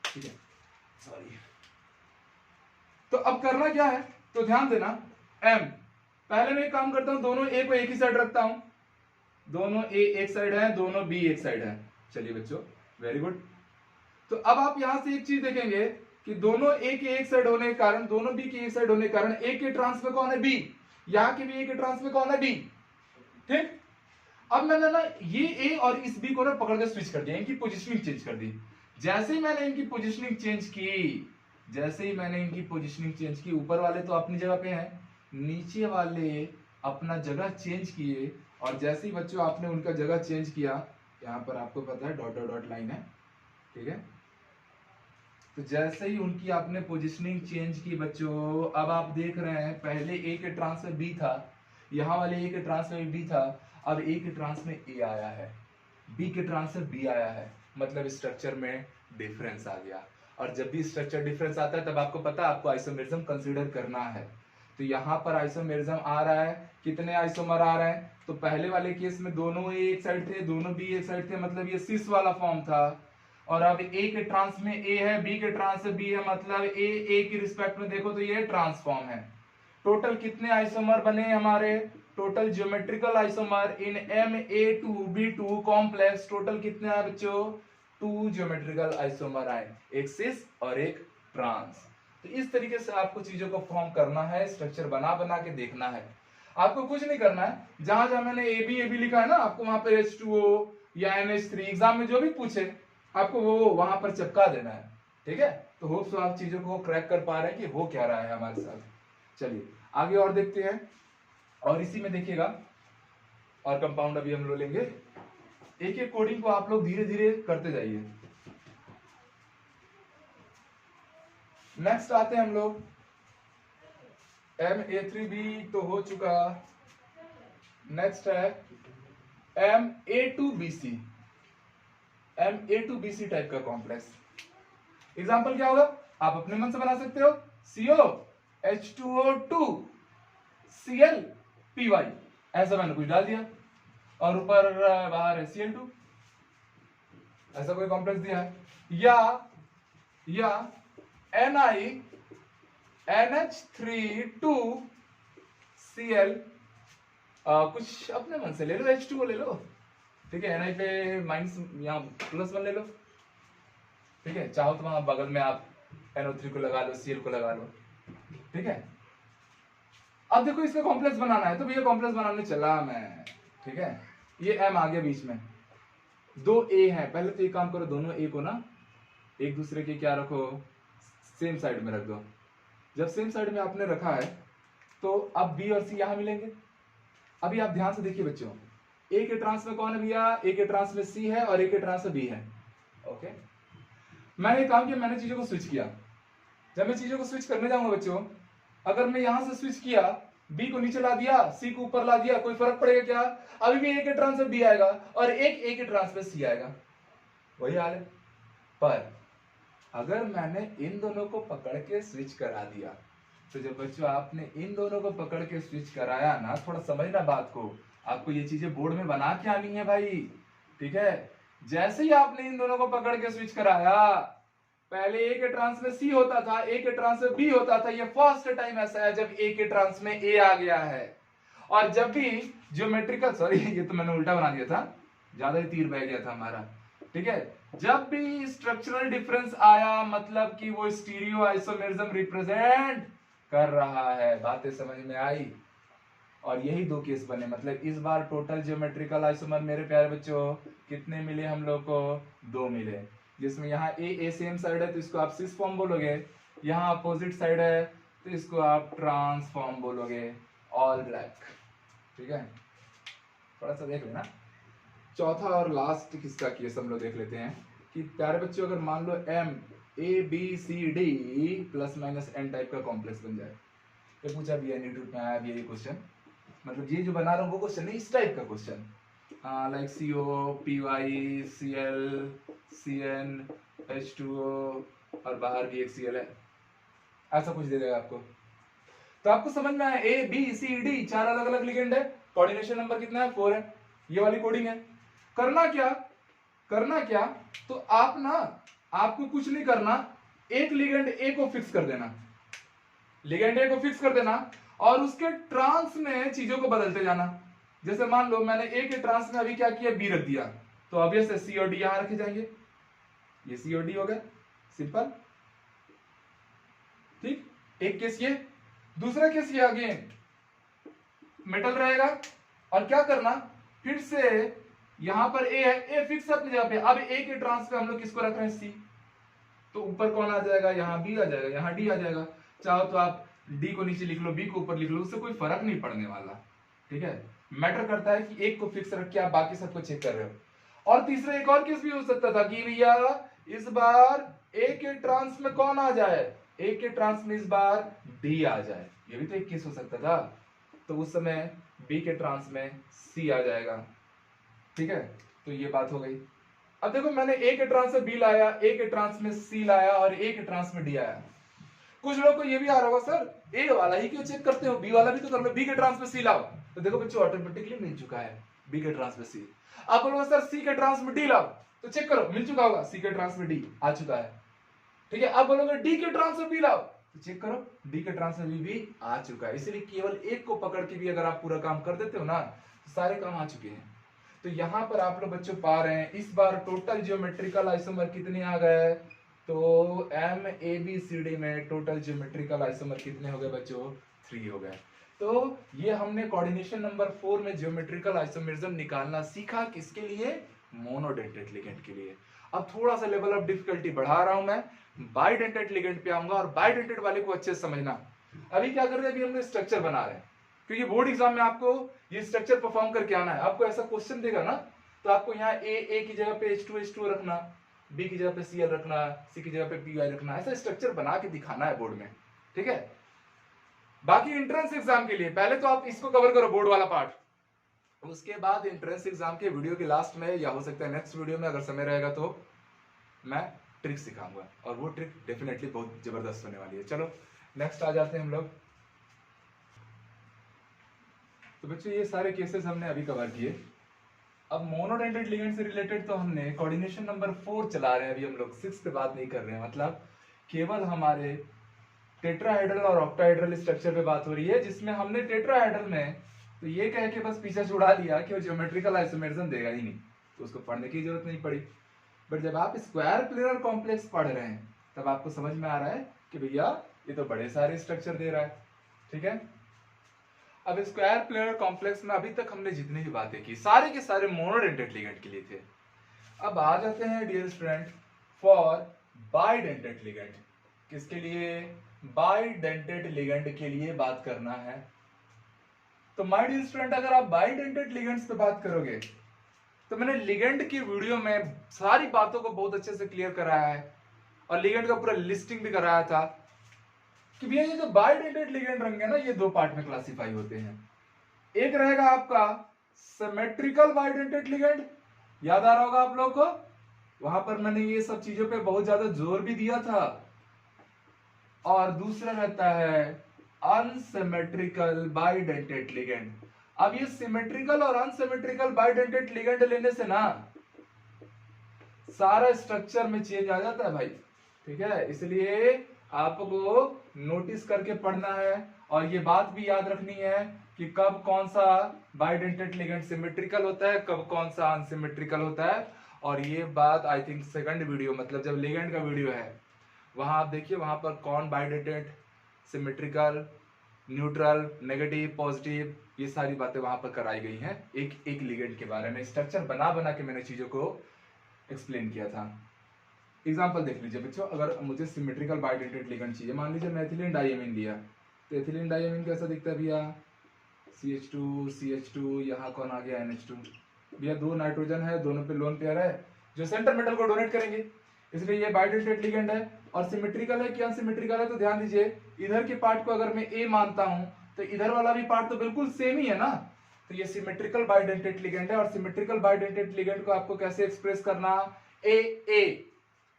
ठीक है। सॉरी। तो अब करना क्या है, तो ध्यान देना, M पहले मैं एक काम करता हूं, दोनों A को एक ही साइड रखता हूं, दोनों A एक साइड है, दोनों B एक साइड है। चलिए बच्चों, वेरी गुड। तो अब आप यहां से एक चीज देखेंगे कि दोनों A के एक साइड होने के कारण, दोनों B के एक साइड होने के कारण A के ट्रांस में कौन है, B, यहां के भी A के ट्रांस में कौन है, B, ठीक। अब मैंने ना ये A और इस B को ना पकड़ के स्विच कर दिया, इनकी पोजीशनिंग चेंज कर दी। जैसे ही मैंने इनकी पोजीशनिंग चेंज की, जैसे ही मैंने इनकी पोजीशनिंग चेंज की, ऊपर वाले तो अपनी जगह पे हैं, नीचे वाले अपना जगह चेंज किए, और जैसे ही बच्चों आपने उनका जगह चेंज किया, यहाँ पर आपको पता है डॉट डॉट डॉट लाइन है, ठीक है। तो जैसे ही उनकी आपने पोजीशनिंग चेंज की बच्चों, अब आप देख रहे हैं पहले A के ट्रांस में B था, यहाँ वाले A के ट्रांस में B था, अब A के ट्रांस में A आया है, B के ट्रांस में B आया है, मतलब स्ट्रक्चर में डिफरेंस आ गया। और जब भी स्ट्रक्चर डिफरेंस आता है तब आपको पता है आपको आइसोमेरिज्म कंसीडर करना है। तो यहाँ पर आइसोमेरिज्म आ रहा है, कितने आइसोमर आ रहे हैं, तो पहले वाले केस में दोनों A एक साइड थे, दोनों B एक साइड थे, मतलब ये सिस वाला फॉर्म था। और अब A के ट्रांस में A है, B के ट्रांस में B है, मतलब A की रिस्पेक्ट में देखो तो ये ट्रांसफॉर्म है। टोटल कितने आइसोमर बने हमारे, टोटल ज्योमेट्रिकल आइसोमर इन MA2B2 कॉम्प्लेक्स, टोटल कितने आए बच्चों, 2 ज्योमेट्रिकल आइसोमर आए, एक सिस और एक ट्रांस। तो इस तरीके से आपको चीजों को फॉर्म करना है, स्ट्रक्चर बना बना के देखना है, आपको कुछ नहीं करना है। जहां जहां मैंने AB लिखा है ना, आपको वहां पर H2O या NH3 एग्जाम में जो भी पूछे आपको वो वहां पर चिपका देना है, ठीक है। तो होप सो आप चीजों को क्रैक कर पा रहे हैं कि हो क्या रहा है हमारे साथ। चलिए आगे और देखते हैं, और इसी में देखिएगा, और कंपाउंड अभी हम लोग लेंगे, एक एक कोडिंग को आप लोग धीरे धीरे करते जाइए। नेक्स्ट आते हैं हम लोग, MA3B तो हो चुका, नेक्स्ट है MA2BC, MA2BC टाइप का कॉम्प्लेक्स। एग्जाम्पल क्या होगा, आप अपने मन से बना सकते हो, CO H2O2 ClPy, ऐसा मैंने कुछ डाल दिया, और ऊपर बाहर है Cl2, ऐसा कोई कॉम्प्लेक्स दिया है। या Ni NH3 2 Cl, कुछ अपने मन से ले लो, H2O ले लो, ठीक है। Ni पे माइनस यहाँ +1 ले लो, ठीक है। चाहो तो वहां बगल में आप NO3 को लगा लो, Cl को लगा लो, ठीक है। अब देखो इसका कॉम्प्लेक्स बनाना है, तो भैया कॉम्प्लेक्स बनाने चला मैं, ठीक है। ये M आ गया बीच में, 2 A है, पहले तो एक काम करो, दोनों A को ना एक दूसरे के क्या रखो, सेम साइड में रख दो। जब सेम साइड में आपने रखा है तो अब B और C यहां मिलेंगे। अभी आप ध्यान से देखिए बच्चों, A के ट्रांस में कौन है भैया, A के ट्रांस में C है और A के ट्रांस में B है, ओके। मैंने काम किया, मैंने चीजों को स्विच किया। जब मैं चीजों को स्विच करने जाऊंगा बच्चों, अगर मैं यहां से स्विच किया, B को नीचे ला दिया, C को ऊपर ला दिया, कोई फर्क पड़ेगा क्या, अभी भी A के ट्रांस में B आएगा और एक A के ट्रांस में C आएगा, वही हाल है। पर अगर मैंने इन दोनों को पकड़ के स्विच करा दिया, तो जब बच्चों आपने इन दोनों को पकड़ के स्विच कराया ना, थोड़ा समझना बात को, आपको ये चीजें बोर्ड में बना के आनी है भाई, ठीक है। जैसे ही आपने इन दोनों को पकड़ के स्विच कराया, पहले A के ट्रांस में C होता था, A के ट्रांस में B होता था, ये फर्स्ट टाइम ऐसा है जब A के ट्रांस में A आ गया है। और जब भी ज्योमेट्रिकल, सॉरी ये तो मैंने उल्टा बना दिया था, ज्यादा ही तीर बह गया था हमारा, ठीक है। जब भी स्ट्रक्चरल डिफरेंस आया, मतलब कि वो स्टीरियो आइसोमेरिज्म रिप्रेजेंट कर रहा है। बातें समझ में आई, और यही दो केस बने, मतलब इस बार टोटल ज्योमेट्रिकल आइसोमर मेरे प्यारे बच्चों कितने मिले हम लोग को, 2 मिले, जिसमें यहाँ ए सेम साइड है तो इसको आप सिस फॉर्म बोलोगे, यहाँ अपोजिट साइड है तो इसको आप ट्रांसफॉर्म बोलोगे, ऑल ब्लैक। ठीक है, थोड़ा सा देख लेना। चौथा और लास्ट किसका केस हम लोग देख लेते हैं कि प्यारे बच्चों अगर मान लो M A B C D plus minus N type का कॉम्प्लेक्स बन जाए, ये पूछा भी है यूट्यूब में आया भी ये क्वेश्चन, मतलब ये जो बना रहा हूँ वो क्वेश्चन नहीं, इस टाइप का question, like CO PY CL CN H2O और बाहर भी एक Cl है, ऐसा कुछ दे देगा आपको। तो आपको समझ में आया A B C D 4 अलग अलग लिगेंड है, कोऑर्डिनेशन नंबर कितना है, 4 है, ये वाली कोडिंग है। करना क्या, तो आप ना, आपको कुछ नहीं करना, एक लिगेंड A को फिक्स कर देना, लिगेंड A को फिक्स कर देना और उसके ट्रांस में चीजों को बदलते जाना। जैसे मान लो मैंने A के ट्रांस में अभी क्या किया, B रख दिया, तो ऑब्वियस है C और D यहां रखे जाएंगे, ये C और D हो गया, सिंपल। ठीक, एक केस ये, दूसरा केस ये, अगेन मेटल रहेगा और क्या करना, फिर से यहां पर A है, A फिक्स अपनी जगह पे, अब A के ट्रांस पे हम लोग किसको रख रहे हैं, C, तो ऊपर कौन आ जाएगा, यहाँ B आ जाएगा, यहाँ D आ जाएगा। चाहो तो आप D को नीचे लिख लो, B को ऊपर लिख लो, उससे कोई फर्क नहीं पड़ने वाला। ठीक है, मैटर करता है कि एक को फिक्स रख के आप बाकी सबको चेक कर रहे हो। और तीसरा एक और केस भी हो सकता था कि भैया इस बार A के ट्रांस में कौन आ जाए, A के ट्रांस में इस बार D आ जाए, ये भी तो एक केस हो सकता था, तो उस समय B के ट्रांस में C आ जाएगा। ठीक है, तो ये बात हो गई। अब देखो मैंने A के ट्रांस में B लाया, A के ट्रांस में C लाया और A के ट्रांस में D आया। कुछ लोग को ये भी आ रहा होगा सर A वाला ही क्यों चेक करते हो, B वाला भी तो कर लो, B के ट्रांस में C लाओ, तो देखो बच्चों ऑटोमेटिकली मिल चुका है B के ट्रांस में C। आप बोलोगे सर C के ट्रांस में D लाओ, तो चेक करो मिल चुका होगा, C के ट्रांस में D आ चुका है। ठीक है, आप बोलोगे D के ट्रांस में B लाओ, तो चेक करो D के ट्रांस में B भी आ चुका है। इसलिए केवल एक को पकड़ के भी अगर आप पूरा काम कर देते हो ना, तो सारे काम आ चुके हैं। तो यहां पर आप लोग बच्चों पा रहे हैं इस बार टोटल ज्योमेट्रिकल आइसोमर कितने आ गए, तो MABCD में टोटल ज्योमेट्रिकल आइसोमर कितने हो गए बच्चों, 3 हो गए। तो ये हमने कोऑर्डिनेशन नंबर 4 में ज्योमेट्रिकल आइसोमेरिज्म निकालना सीखा, किसके लिए, मोनोडेंटेट लिगेंड के लिए। अब थोड़ा सा लेवल ऑफ डिफिकल्टी बढ़ा रहा हूं मैं, बाइडेंटेट लिगेंड पे आऊंगा, और बाइडेंटेट वाले को अच्छे से समझना। अभी क्या कर रहे हैं, अभी हम स्ट्रक्चर बना रहे हैं, क्योंकि बोर्ड एग्जाम में आपको ये स्ट्रक्चर परफॉर्म करके आना है। आपको ऐसा क्वेश्चन देगा ना, तो आपको यहाँ A की जगह पे H2 रखना, B की जगह पे Cl रखना, C की जगह पे Py रखना, ऐसा स्ट्रक्चर बना के दिखाना है बोर्ड में। ठीक है, बाकी एंट्रेंस एग्जाम के लिए पहले तो आप इसको कवर करो, बोर्ड वाला पार्ट, उसके बाद एंट्रेंस एग्जाम के वीडियो के लास्ट में, या हो सकता है नेक्स्ट वीडियो में अगर समय रहेगा तो मैं ट्रिक सिखाऊंगा, और वो ट्रिक डेफिनेटली बहुत जबरदस्त होने वाली है। चलो नेक्स्ट आ जाते हैं हम लोग। तो बच्चों ये सारे केसेस हमने अभी कवर किए। अब मोनोडेंटेट लिगेंड से रिलेटेड तो हमने कोऑर्डिनेशन नंबर 4 चला रहे हैं अभी हम लोग, 6 पे बात नहीं कर रहे हैं, मतलब केवल हमारे टेट्राहेड्रल और ऑक्टाहेड्रल स्ट्रक्चर पे बात हो रही है, जिसमें हमने टेट्राहेड्रल में तो ये कह के बस पीछे छुड़ा दिया कि वो ज्योमेट्रिकल आइसोमेरिज्म देगा ही नहीं, तो उसको पढ़ने की जरूरत नहीं पड़ी। बट जब आप स्क्वायर प्लेनर कॉम्प्लेक्स पढ़ रहे हैं तब आपको समझ में आ रहा है कि भैया ये तो बड़े सारे स्ट्रक्चर दे रहा है। ठीक है, अब स्क्वायर प्लेनर कॉम्प्लेक्स में अभी तक हमने जितनी भी बातें की सारे के सारे मोनोडेंटेट लिगेंड के लिए थे। अब आ जाते हैं dear student for bidentate ligand. किसके लिए, बाइडेंटेट लिगेंड के लिए बात करना है। तो माय डियर स्टूडेंट अगर आप बाइडेंटेट लिगेंड्स पे बात करोगे तो मैंने लिगेंड की वीडियो में सारी बातों को बहुत अच्छे से क्लियर कराया है, और लिगेंड का पूरा लिस्टिंग भी कराया था कि भैया ये जो बाइडेंटेट लिगेंड रहेंगे ना, ये 2 पार्ट में क्लासिफाई होते हैं। एक रहेगा आपका सिमेट्रिकल बाइडेंटेट लिगेंड, याद आ रहा होगा आप लोगों को, वहां पर मैंने ये सब चीजों पे बहुत ज्यादा जोर भी दिया था। और दूसरा रहता है अनसिमेट्रिकल बाइडेंटेट लिगेंड। अब ये सिमेट्रिकल और अनसिमेट्रिकल बाइडेंटेट लिगेंड लेने से ना सारा स्ट्रक्चर में चेंज आ जाता है भाई। ठीक है, इसलिए आपको नोटिस करके पढ़ना है, और ये बात भी याद रखनी है कि कब कौन सा बाइडेंटेट लिगेंड सिमेट्रिकल होता है, कब कौन सा अनसिमेट्रिकल होता है। और ये बात आई थिंक सेकंड वीडियो, मतलब जब लिगेंड का वीडियो है वहां आप देखिए, वहां पर कौन bidentate symmetrical neutral, negative, positive, ये सारी बातें वहां पर कराई गई हैं एक एक लिगेंड के बारे में। स्ट्रक्चर बना बना के मैंने चीजों को एक्सप्लेन किया था। एग्जाम्पल देख लीजिए बच्चों, अगर मुझे सिमेट्रिकल बाइडेंटेड लिगेंड चाहिए, मान लीजिए मैं एथिलीन डाइएमीन लिया, तो एथिलीन डाइएमीन कैसा दिखता है भैया, CH2 CH2, यहाँ कौन आ गया NH2, भैया 2 नाइट्रोजन है, दोनों पे लोन पेयर है जो सेंटर मेटल को डोनेट करेंगे, इसलिए ये बाइडेंटेड लिगेंड है। और सिमेट्रिकल है कि अनसिमेट्रिकल है, तो ध्यान दीजिए इधर के पार्ट को अगर मैं A मानता हूं तो इधर वाला भी पार्ट तो बिल्कुल सेम ही है ना, तो ये सिमेट्रिकल बाइडेंटेड लिगेंड है। और सिमेट्रिकल बाइडेंटेड लिगेंड को आपको कैसे एक्सप्रेस करना, AA,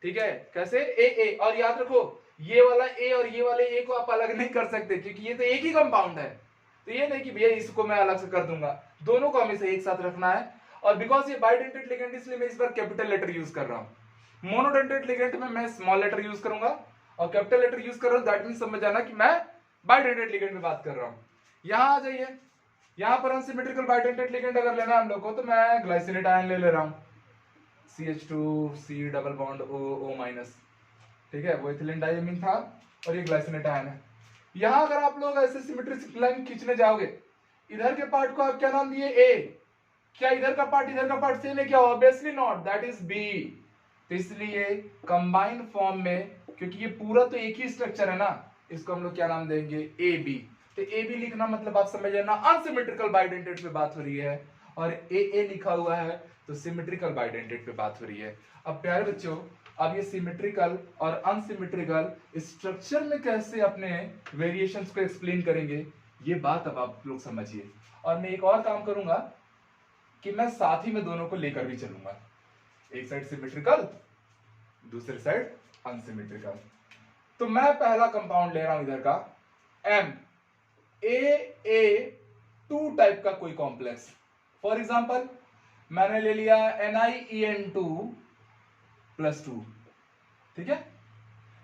ठीक है, कैसे AA। और याद रखो ये वाला A और ये वाले A को आप अलग नहीं कर सकते क्योंकि ये तो एक ही कंपाउंड है, तो ये नहीं कि भैया इसको मैं अलग से कर दूंगा, दोनों को हमें एक साथ रखना है। और बिकॉज ये बाइडेंटेड लिगेंड इसलिए मैं इस बार कैपिटल लेटर यूज कर रहा हूं। मोनोडेंटेड लिगेंड में मैं स्मॉल लेटर यूज करूंगा और कैपिटल लेटर यूज कर रहा हूं, दैट मीन समझ जाना कि मैं बाइडेंटेड लिगेंड में बात कर रहा हूं। यहां आ जाइए, यहां पर अनसिमेट्रिकल बाइडेंटेड लिगेंड अगर लेना है हम लोग को, तो मैं ग्लाइसिनेट आयन ले रहा हूं, CH2C डबल बॉन्ड O, ठीक है, वो इथिलीन डाइएमीन था और ये ग्लाइसिनेट आयन है। यहां अगर आप लोग ऐसे सिमेट्रिक लाइन खींचने जाओगे, इधर के पार्ट को आप क्या नाम दिए, A, क्या इधर का पार्ट सेम है क्या, obviously not, that is B। तो इसलिए कंबाइंड फॉर्म में, क्योंकि ये पूरा तो एक ही स्ट्रक्चर है ना, इसको हम लोग क्या नाम देंगे, AB। तो AB लिखना मतलब आप समझ लेना अनसिमेट्रिकल बाइडेंटेड पे बात हो रही है, और AA लिखा हुआ है तो सिमेट्रिकल बाइडेंटेड पे बात हो रही है। अब प्यारे बच्चों, अब ये सिमेट्रिकल और अनसिमेट्रिकल स्ट्रक्चर में कैसे अपने वेरिएशंस को एक्सप्लेन करेंगे, ये बात अब आप लोग समझिए। और मैं एक और काम करूंगा कि मैं साथ ही में दोनों को लेकर भी चलूंगा, एक साइड सिमेट्रिकल, दूसरी साइड अनसिमेट्रिकल। तो मैं पहला कंपाउंड ले रहा हूं इधर का MAA2 टाइप का कोई कॉम्प्लेक्स। फॉर एग्जांपल मैंने ले लिया NiEN2+2, ठीक है,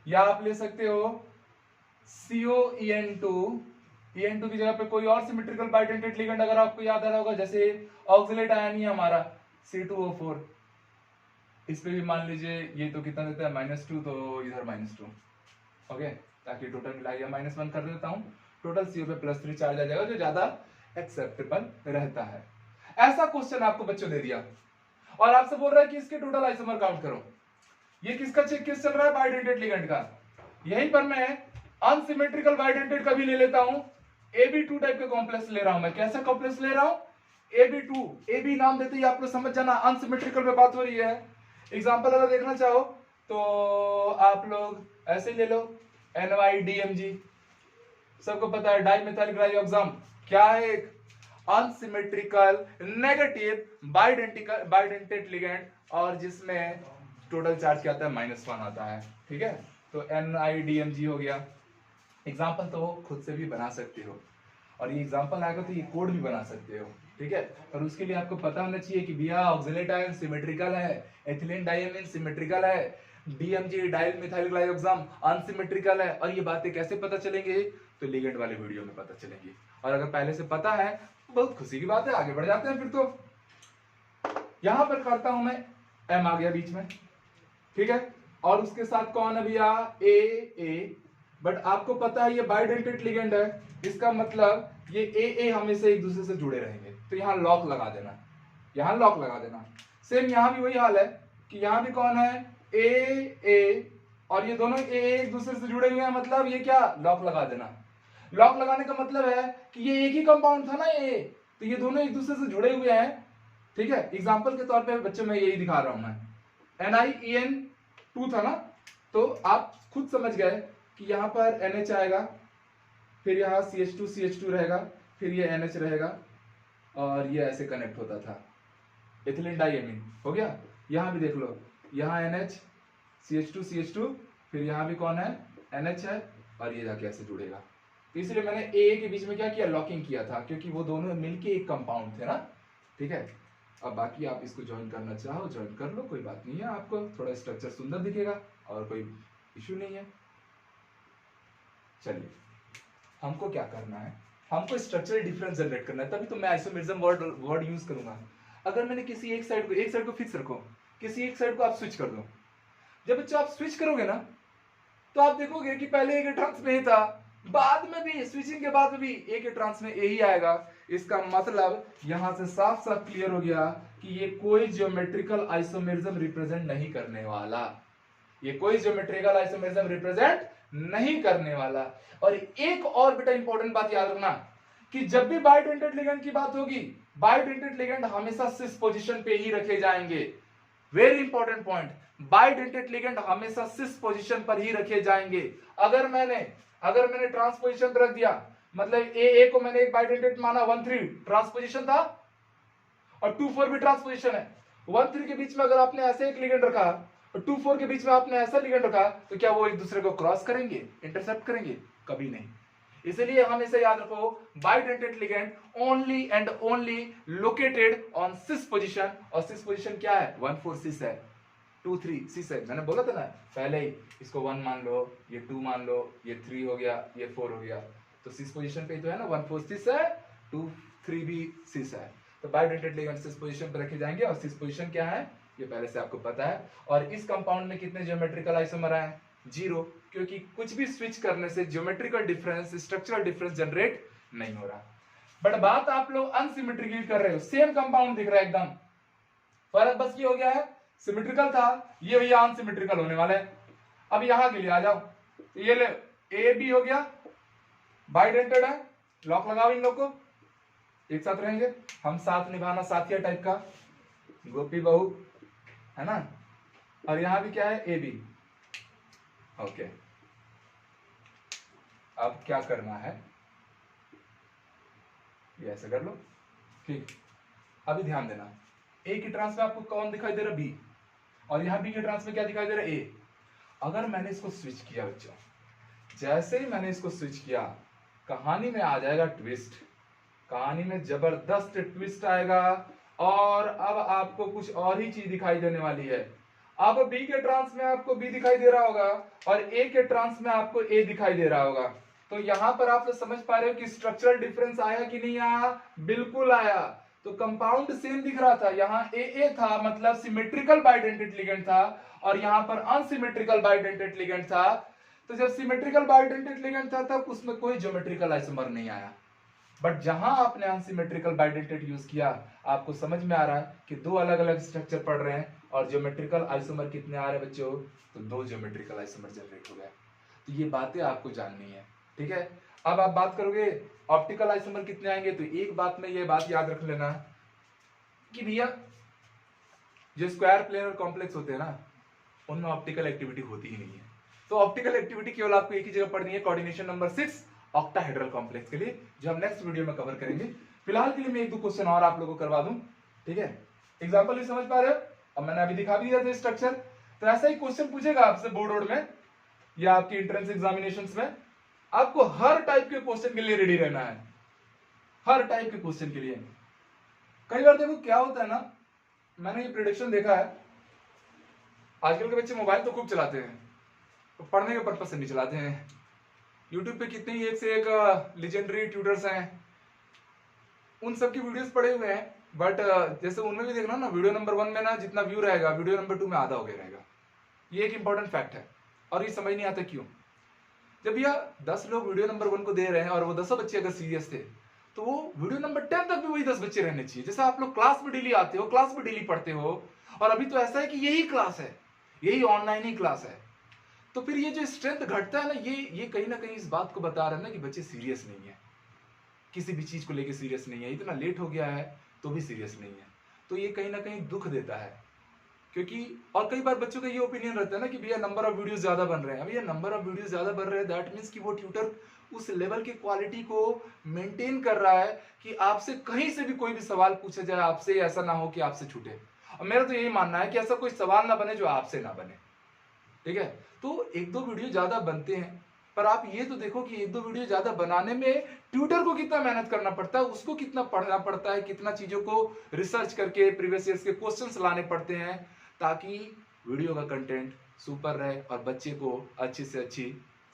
या आप ले सकते हो COEN2, EN2 की जगह पे कोई और सिमेट्रिकल बाइडेंटेड लिगेंड अगर आपको याद आ रहा होगा, जैसे ऑक्सलेट आयन ही हमारा C2O4, इस पे भी मान लीजिए ये तो कितना देता है -2, तो इधर -2, ओके, ताकि टोटल मिलाइए -1 कर देता हूं, टोटल CO पे +3 चार्ज आ जाएगा जो ज्यादा एक्सेप्टेबल रहता है। ऐसा क्वेश्चन आपको बच्चों दे दिया और आपसे बोल रहा है कि इसके टोटल आइसोमर काउंट करो। ये किसका चेक केस चल रहा है, बाइडेंटेड लिगेंड का। यहीं पर मैं अनसिमेट्रिकल बाइडेंटेड का भी ले लेता हूं, AB2 टाइप का कॉम्प्लेक्स ले रहा हूं मैं। कैसा कॉम्प्लेक्स ले रहा हूं, AB2। AB नाम देते ही आप लोग समझ जाना अनसिमेट्रिकल पे बात हो रही है। एग्जांपल अगर देखना चाहो तो आप लोग ऐसे ले लो, NYDMG, सबको पता है डाइमेथाइल ग्लाइऑक्सम क्या है, एक अनसिमेट्रिकल नेगेटिव बाइडेंटेड लिगेंड, और जिसमें टोटल चार्ज क्या आता है, -1 आता है, ठीक है। तो NIDMG हो गया। एग्जाम्पल तो खुद से भी बना सकते हो, और ये एग्जाम्पल आएगा तो ये कोड भी बना सकते हो, ठीक है। और उसके लिए आपको पता होना चाहिए कि भैया ऑक्सलेट आयन सिमेट्रिकल है, एथिलीन डाइएमीन सिमेट्रिकल है, DMG डाइल मिथाइल ग्लाइऑक्सम अनसिमेट्रिकल है। और ये बातें कैसे पता चलेंगे, तो लिगेंड वाले वीडियो में पता चलेंगी। और अगर पहले से पता है तो बहुत खुशी की बात है, आगे बढ़ जाते हैं। फिर तो यहां पर करता हूं मैं, M आ गया बीच में, ठीक है, और उसके साथ कौन है भैया, AA। बट आपको पता है ये बाइडेंटेड लिगेंड है, इसका मतलब ये AA हमेशा एक दूसरे से जुड़े रहेंगे, तो यहाँ लॉक लगा देना, यहाँ लॉक लगा देना। सेम यहाँ भी वही हाल है कि यहाँ भी कौन है, AA, और ये दोनों AA एक दूसरे से जुड़े हुए हैं, मतलब ये क्या, लॉक लगा देना। लॉक लगाने का मतलब है कि ये एक ही कंपाउंड था ना ये, तो ये दोनों एक दूसरे से जुड़े हुए हैं, ठीक है। एग्जाम्पल के तौर पे बच्चों में यही दिखा रहा हूं मैं, NiEN2 था ना, तो आप खुद समझ गए कि यहाँ पर NH आएगा, फिर यहाँ CH2 रहेगा, फिर ये NH रहेगा, और ये ऐसे कनेक्ट होता था, एथिलीन डाइएमीन हो गया। यहाँ भी देख लो, यहाँ NH CH2 फिर यहाँ भी कौन है, NH है, और ये जाके ऐसे जुड़ेगा। तो इसलिए मैंने AA के बीच में क्या किया, लॉकिंग किया था, क्योंकि वो दोनों मिलके एक कंपाउंड थे ना, ठीक है। अब बाकी आप इसको ज्वाइन करना चाहो ज्वाइन कर लो, कोई बात नहीं है, आपको थोड़ा स्ट्रक्चर सुंदर दिखेगा और कोई इशू नहीं है। चलिए, हमको क्या करना है, हमको स्ट्रक्चरल डिफरेंस जनरेट करना है, तभी तो मैं आइसोमेरिज्म वर्ड यूज करूंगा। अगर मैंने किसी एक साइड को फिक्स रखो, किसी एक साइड को आप स्विच कर दो, जब बच्चों आप स्विच करोगे ना, तो आप देखोगे कि पहले एक ट्रांस में ही था, बाद में भी स्विचिंग के बाद भी ए के ट्रांस में ए ही आएगा। इसका मतलब यहां से साफ साफ क्लियर हो गया कि ये कोई ज्योमेट्रिकल आइसोमेरिज्म रिप्रेजेंट नहीं करने वाला, ये कोई ज्योमेट्रिकल आइसोमेरिज्म रिप्रेजेंट नहीं करने वाला। और एक और बेटा इंपॉर्टेंट बात याद रखना कि जब भी बाइडेंटेड लिगेंड की बात होगी, बाइडेंटेड लिगेंड हमेशा सिस पोजीशन पे ही रखे जाएंगे। Very important point, bidentate ligand हमेशा सिस पोजीशन पर ही रखे जाएंगे। अगर मैंने ट्रांसपोजिशन रख दिया, मतलब ए को मैंने एक बाइडेंटेड माना, 1-3 ट्रांसपोजिशन था और 2-4 भी ट्रांसपोजिशन है। 1-3 के बीच में अगर आपने ऐसे एक लिगेंड रखा और 2-4 के बीच में आपने ऐसा लिगेंड रखा, तो क्या वो एक दूसरे को क्रॉस करेंगे, इंटरसेप्ट करेंगे? कभी नहीं। इसलिए हमेशा याद रखो, bidentate ligand only and only located on cis position. और सिस पोजीशन क्या है? 1-4 सिस है, 2-3 सिस है। मैंने बोला था ना पहले ही, इसको 1 मान लो, ये 2 मान लो, ये 3 हो गया, ये 4 हो गया। तो सिस पोजीशन पे तो है ना, 1-4 सिस है, 2-3 भी सिस है। तो बाइडेंटेड लिगेंड सिस पोजीशन पे रखे जाएंगे। और सिस पोजीशन क्या है ये पहले से आपको पता है। और इस कंपाउंड में कितने ज्योमेट्रिकल आइसोमर आए? 0, क्योंकि कुछ भी स्विच करने से geometrical difference, structural difference generate नहीं हो रहा। बट बात आप लोग अनसिमेट्रिक की कर रहे हो, सेम कंपाउंड दिख रहा है एकदम, फर्क बस ये हो गया है, सिमेट्रिकल था, ये भैया अनसिमेट्रिकल होने वाला है। अब यहां के लिए आ जाओ, ये ले ए बी हो गया, बाइडेंटेड है, लॉक लगाओ इन लोग को, एक साथ रहेंगे, हम साथ निभाना साथिया टाइप का, गोपी बहू है ना। और यहां भी क्या है? A B. ओके, अब क्या करना है, ये ऐसे कर लो, ठीक। अभी ध्यान देना, ए की ट्रांस में आपको कौन दिखाई दे रहा? बी। और यहां बी के ट्रांस में क्या दिखाई दे रहा है? ए। अगर मैंने इसको स्विच किया बच्चों, जैसे ही मैंने इसको स्विच किया, कहानी में आ जाएगा ट्विस्ट, कहानी में जबरदस्त ट्विस्ट आएगा। और अब आपको कुछ और ही चीज दिखाई देने वाली है। अब बी के ट्रांस में आपको बी दिखाई दे रहा होगा और ए के ट्रांस में आपको ए दिखाई दे रहा होगा। तो यहां पर आप समझ पा रहे हो कि स्ट्रक्चरल डिफरेंस आया कि नहीं आया? बिल्कुल आया। तो कंपाउंड सेम दिख रहा था, यहाँ ए था, मतलब सिमेट्रिकल बाइडेंटेड लिगेंड था, और यहाँ पर अनसिमेट्रिकल बाइडेंटेड लिगेंड था। तो जब सिमेट्रिकल बाइडेंटेड लिगेंड था तब उसमें कोई ज्योमेट्रिकल आइसोमर नहीं आया। बट जहां आपने अनसिमेट्रिकल बाइडेंटेड यूज किया, आपको समझ में आ रहा है कि दो अलग अलग स्ट्रक्चर पढ़ रहे हैं और ज्योमेट्रिकल आइसोमर कितने आ रहे हैं बच्चों? तो 2 ज्योमेट्रिकल आइसोमर जनरेट हो गए। तो ये बातें आपको जाननी है, ठीक है। अब आप बात करोगे ऑप्टिकल आइसोमर कितने आएंगे, तो एक बात में ये बात याद रख लेना कि भैया जो स्क्वायर प्लेनर कॉम्प्लेक्स होते हैं ना, उनमें ऑप्टिकल एक्टिविटी होती ही नहीं है। तो ऑप्टिकल एक्टिविटी केवल आपको एक ही जगह पढ़नी है, कोऑर्डिनेशन नंबर 6 ऑक्टाहेड्रल कॉम्प्लेक्स के लिए, जो हम नेक्स्ट वीडियो में कवर करेंगे। फिलहाल के लिए मैं 1-2 क्वेश्चन और आप लोगों को करवा दूं, ठीक है। एग्जांपल भी समझ पा रहे हो? अब मैंने अभी दिखा भी दिया था स्ट्रक्चर। तो ऐसा ही क्वेश्चन पूछेगा आपसे बोर्ड में या आपकी एंट्रेंस एग्जामिनेशंस में। आपको हर टाइप के क्वेश्चन के लिए रेडी रहना है, हर टाइप के क्वेश्चन के लिए। कई बार देखो क्या होता है ना, मैंने ये प्रेडिक्शन देखा है, आजकल के बच्चे मोबाइल तो खूब चलाते हैं, तो पढ़ने के पर्पज से नहीं चलाते हैं। यूट्यूब पे कितने ही एक से एक लेजेंडरी ट्यूटर्स हैं, उन सबकी वीडियोस पड़े हुए हैं, बट जैसे उनमें भी देखना ना, वीडियो नंबर 1 में ना जितना व्यू रहेगा, वीडियो नंबर 2 में आधा हो गया रहेगा। ये एक इंपॉर्टेंट फैक्ट है और ये समझ नहीं आता क्यों। जब भैया 10 लोग वीडियो नंबर 1 को दे रहे हैं और वो 10 बच्चे अगर सीरियस थे, तो वो वीडियो नंबर 10 तक भी वही 10 बच्चे रहने चाहिए। जैसे आप लोग क्लास में डेली आते हो, क्लास में डेली पढ़ते हो, और अभी तो ऐसा है कि यही क्लास है, यही ऑनलाइन ही क्लास है। तो फिर ये जो स्ट्रेंथ घटता है ना, ये कहीं ना कहीं इस बात को बता रहा है ना कि बच्चे सीरियस नहीं है, किसी भी चीज को लेके सीरियस नहीं है, इतना लेट हो गया है तो भी सीरियस नहीं है। तो ये कहीं ना कहीं दुख देता है, क्योंकि और कई बार बच्चों का ये ओपिनियन रहता है ना कि भैया नंबर ऑफ वीडियोस ज्यादा बन रहे हैं। भैया नंबर ऑफ वीडियोस ज्यादा बन रहे हैं, दैट मींस कि वो ट्यूटर उस लेवल की क्वालिटी को मेंटेन कर रहा है कि आपसे कहीं से भी कोई भी सवाल पूछा जाए, आपसे ऐसा ना हो कि आपसे छूटे। और मेरा तो यही मानना है कि ऐसा कोई सवाल ना बने जो आपसे ना बने, ठीक है। तो 1-2 वीडियो ज्यादा बनते हैं, पर आप ये तो देखो कि 1-2 वीडियो ज्यादा बनाने में ट्यूटर को कितना मेहनत करना पड़ता है, उसको कितना पढ़ना पड़ता है, कितना चीजों को रिसर्च करके प्रीवियस ईयर्स के क्वेश्चंस लाने पड़ते हैं, ताकि वीडियो का कंटेंट सुपर रहे और बच्चे को अच्छी से अच्छी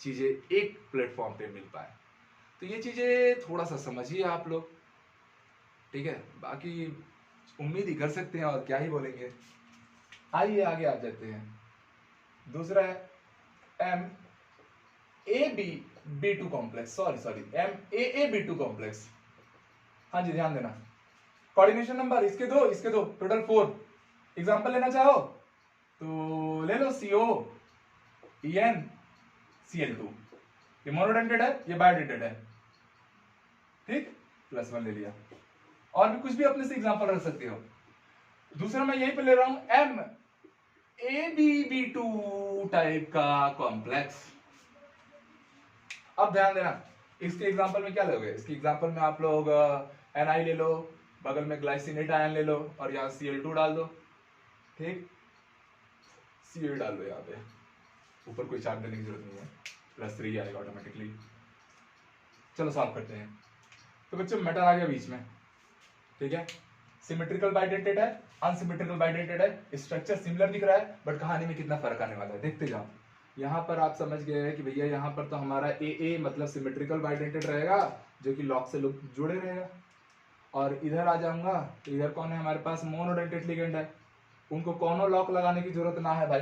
चीजें एक प्लेटफॉर्म पे मिल पाए। तो ये चीजें थोड़ा सा समझिए आप लोग, ठीक है। बाकी उम्मीद ही कर सकते हैं और क्या ही बोलेंगे। आइए आगे आ जाते हैं। दूसरा है M MAB2 complex, sorry MAAB2 complex. हाँ जी ध्यान देना, कोऑर्डिनेशन नंबर इसके दो टोटल 4। एग्जांपल लेना चाहो तो ले लो CO EN Cl2, ये मोनोडेंटेड है, ये बायोडेंटेड है, ठीक, +1 ले लिया। और भी कुछ भी अपने से एग्जांपल रख सकते हो। दूसरा मैं यहीं पे ले रहा हूं MABB2 टाइप का कॉम्प्लेक्स। अब ध्यान देना, इसके एग्जांपल में क्या लोगे, इसके एग्जांपल में आप लोग Ni ले लो, बगल में ग्लाइसिनेट आयन ले लो और यहाँ Cl2 डाल दो, ठीक, Cl डाल दो यहाँ पे, ऊपर कोई चार्ज देने की जरूरत नहीं है, +3 आएगा ऑटोमेटिकली। चलो सॉल्व करते हैं। तो बच्चों मेटल आ गया बीच में, ठीक है, सिमेट्रिकल बाइडेंटेड है, अनसिमेट्रिकल बाइडेंटेड है, स्ट्रक्चर सिमिलर दिख रहा है बट कहानी में कितना फर्क आने वाला है देखते जाओ। यहाँ पर आप समझ गए कि भैया यहाँ पर तो हमारा AA मतलब सिमेट्रिकल बाइडेंटेड रहेगा जो कि लॉक से जुड़े रहेगा, और इधर आ जाऊंगा तो इधर कौन है हमारे पास, मोनोडेंटेड लिगेंड है, उनको कोनो लॉक लगाने की जरूरत ना है भाई,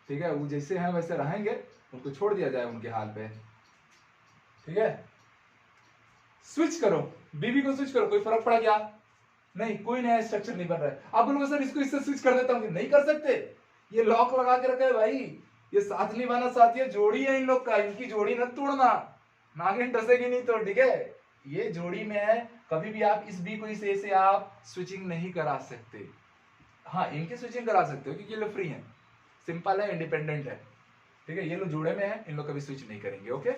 ठीक है, वो जैसे हैं वैसे रहेंगे, उनको छोड़ दिया जाए उनके हाल पे, ठीक है। स्विच करो, बीबी को स्विच करो, कोई फर्क पड़ा क्या, नहीं, कोई नया स्ट्रक्चर नहीं बन रहा है। आप बोलोगे सर इसको इससे स्विच कर देता हूँ, नहीं कर सकते, ये लॉक लगा के रखा है भाई, ये साथ निभाना साथी है, जोड़ी है इन लोग का, इनकी जोड़ी न तोड़ना, नागिन डसेगी नहीं तो, ठीक है, ये जोड़ी में है, कभी भी आप इस बी को इस ए से आप स्विचिंग नहीं करा सकते। हाँ इनकी स्विचिंग करा सकते हो क्योंकि ये लोग फ्री हैं, सिंपल है, इंडिपेंडेंट है, ठीक है, ये लोग जोड़े में है, इन लोग कभी स्विच नहीं करेंगे, ओके।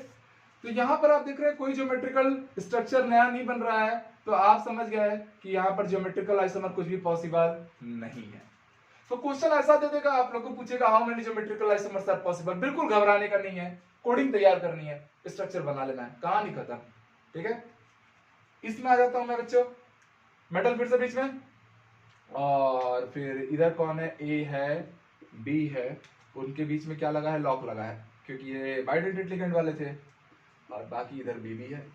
तो यहाँ पर आप देख रहे हैं कोई ज्योमेट्रिकल स्ट्रक्चर नया नहीं बन रहा है, तो आप समझ गए कि यहाँ पर ज्योमेट्रिकल आइसोमर कुछ भी पॉसिबल नहीं है। तो क्वेश्चन ऐसा दे देगा, आप लोग को पूछेगा how many geometrical isomers are possible, बिल्कुल घबराने का नहीं है, कोडिंग तैयार करनी है, स्ट्रक्चर बना लेना है, कहानी खत्म, ठीक है। इसमें आ जाता हूं मैं बच्चों, मेटल फिर से बीच में, और फिर इधर कौन है, A है B है, उनके बीच में क्या लगा है, लॉक लगा है, क्योंकि ये बाइडेंटेड लिगेंड वाले थे, और बाकी इधर B भी है।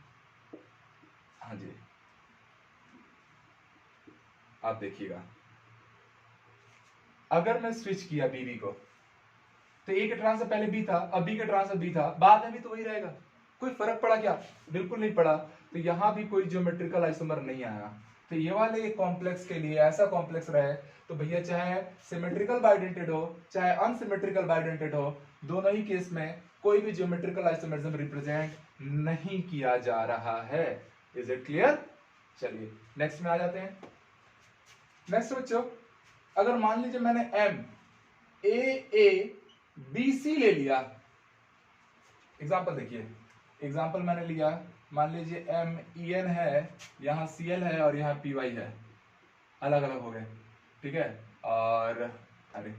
हाँ जी, आप देखिएगा, अगर मैं स्विच किया BB को, तो A के ट्रांस से पहले B था, अब B के ट्रांस से B था, बाद में भी तो वही रहेगा, कोई फर्क पड़ा क्या, बिल्कुल नहीं पड़ा। तो यहां भी कोई ज्योमेट्रिकल आइसोमर नहीं आया। तो ये वाले कॉम्प्लेक्स के लिए ऐसा कॉम्प्लेक्स रहे तो भैया चाहे सिमेट्रिकल बाइडेंटेड हो चाहे अनसिमेट्रिकल बाइडेंटेड हो, दोनों ही केस में कोई भी ज्योमेट्रिकल आइसोमरिज्म रिप्रेजेंट नहीं किया जा रहा है। Is it clear? चलिए नेक्स्ट में आ जाते हैं। नेक्स्ट बच्चों, अगर मान लीजिए मैंने MAABC ले लिया, एग्जाम्पल देखिए, एग्जाम्पल मैंने लिया, मान लीजिए MEN है, यहाँ Cl है और यहाँ PY है, अलग अलग हो गए, ठीक है, और अरे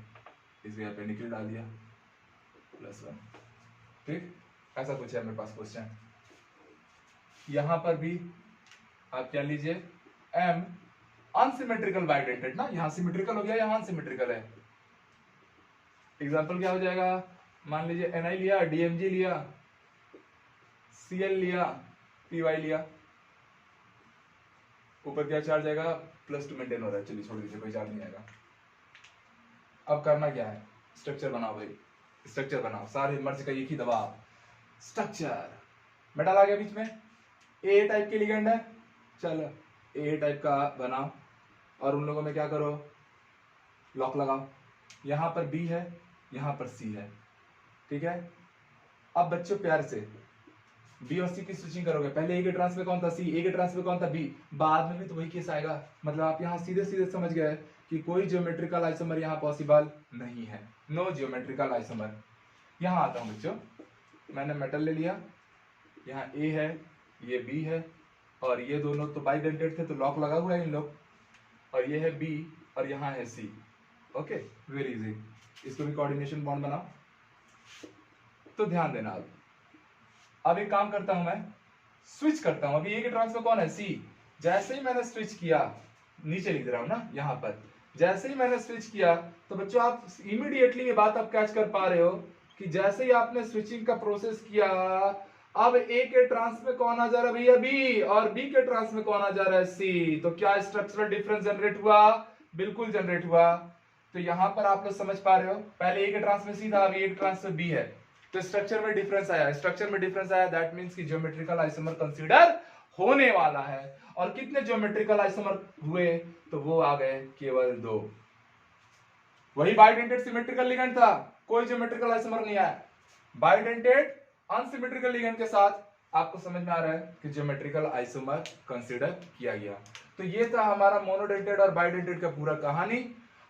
इस जगह पे निकल डाल दिया +1, ठीक, ऐसा कुछ है मेरे पास क्वेश्चन। यहां पर भी आप क्या लीजिए, M अनसिमेट्रिकल बाइडेंटेड ना, यहां सिमेट्रिकल हो गया, यहां अनसिमेट्रिकल है। एग्जाम्पल क्या हो जाएगा, मान लीजिए Ni लिया, DMG लिया, Cl लिया, PY लिया, ऊपर क्या चार्ज आएगा, +2 मेंटेन हो रहा है, चलिए छोड़ दीजिए, कोई चार्ज नहीं आएगा। अब करना क्या है, स्ट्रक्चर बनाओ भाई, स्ट्रक्चर बनाओ, सारे मर्ज का एक ही दबाव, स्ट्रक्चर। मेटल आ गया बीच में, A टाइप के लिगेंड है, चलो A टाइप का बनाओ, और उन लोगों में क्या करो, लॉक लगाओ, यहां पर B है, यहां पर C है, ठीक है। अब बच्चों प्यार से B और C की स्विचिंग करोगे, पहले A के ट्रांस में कौन था, C, A के ट्रांस में कौन था, B, बाद में भी तो वही केस आएगा। मतलब आप यहाँ सीधे सीधे समझ गए कि कोई ज्योमेट्रिकल आइसोमर यहाँ पॉसिबल नहीं है, नो ज्योमेट्रिकल आइसोमर। यहाँ आता हूँ बच्चों, मैंने मेटल ले लिया, यहाँ A है, ये B है, और ये दोनों तो बाइडेंटेड थे तो लॉक लगा हुआ है इन लोग, और ये है B और यहाँ है C, ओके, वेरी इजी। इसको भी कोऑर्डिनेशन बॉन्ड बनाओ। तो ध्यान देना, अब एक काम करता हूं, मैं स्विच करता हूं। अभी A के ट्रांस में कौन है, C, जैसे ही मैंने स्विच किया, नीचे लिख रहा हूं ना यहाँ पर, जैसे ही मैंने स्विच किया तो बच्चों आप इमीडिएटली ये बात आप कैच कर पा रहे हो कि जैसे ही आपने स्विचिंग का प्रोसेस किया, अब A के ट्रांस में कौन आ जा रहा है भैया, B, और B के ट्रांस में कौन आ जा रहा है, C। तो क्या स्ट्रक्चरल डिफरेंस जनरेट हुआ, बिल्कुल जनरेट हुआ। तो यहां पर आप लोग समझ पा रहे हो, पहले A के ट्रांस में C था, अब A के ट्रांस में B है, तो स्ट्रक्चर में डिफरेंस आया, स्ट्रक्चर में डिफरेंस आया, दैट मींस कि ज्योमेट्रिकल आइसोमर कंसीडर होने वाला है। और कितने ज्योमेट्रिकल आइसोमर हुए, तो वो आ गए केवल 2। वही बाइडेंटेड सिमेट्रिकल लिगेंड था, कोई ज्योमेट्रिकल आइसोमर नहीं आया। बाइडेंटेड अनसिमेट्रिकल लिगेंड के साथ आपको समझ में आ रहा है कि ज्योमेट्रिकल आइसोमर कंसीडर किया गया। तो ये था हमारा मोनोडेंटेड और बाइडेंटेड का पूरा कहानी।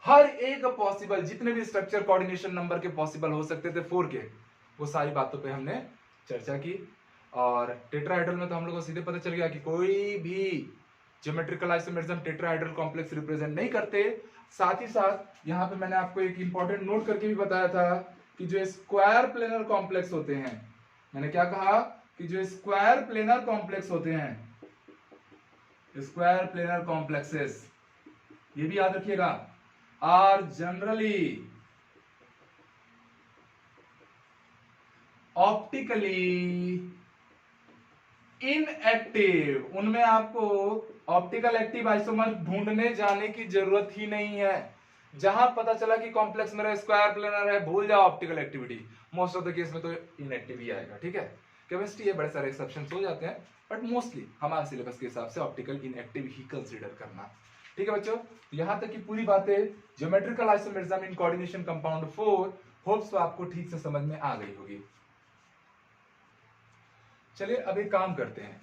हर एक पॉसिबल जितने भी स्ट्रक्चर कोऑर्डिनेशन नंबर के पॉसिबल हो सकते थे 4 के, वो सारी बातों पे हमने चर्चा की। और टेट्राहेड्रल में तो हम लोग को सीधे पता चल गया कि कोई भी geometrical isomerism tetrahedral complex represent नहीं करते। साथ ही साथ यहाँ पे मैंने आपको एक इंपॉर्टेंट नोट करके भी बताया था कि जो स्क्वायर प्लेनर कॉम्प्लेक्स होते हैं, मैंने क्या कहा कि जो स्क्वायर प्लेनर कॉम्प्लेक्स होते हैं, स्क्वायर प्लेनर कॉम्प्लेक्सेस, ये भी याद रखिएगा, आर जनरली ऑप्टिकली इनएक्टिव। उनमें आपको ऑप्टिकल एक्टिव आइसोमर ढूंढने जाने की जरूरत ही नहीं है। जहां पता चला कि कॉम्प्लेक्स मेरा स्क्वायर प्लेनर है, भूल जाओ optical activity. Most of the case में तो इनएक्टिव ही आएगा, ठीक है। केमिस्ट्री है, बड़े सारे एक्सेप्शंस हो जाते हैं, बट मोस्टली हमारे सिलेबस के हिसाब से ऑप्टिकल इनएक्टिव ही कंसीडर करना, ठीक है बच्चों। यहां तक की पूरी बातें geometrical isomerism in coordination compound 4 hopes तो आपको ठीक से समझ में आ गई होगी। चलिए अब एक काम करते हैं,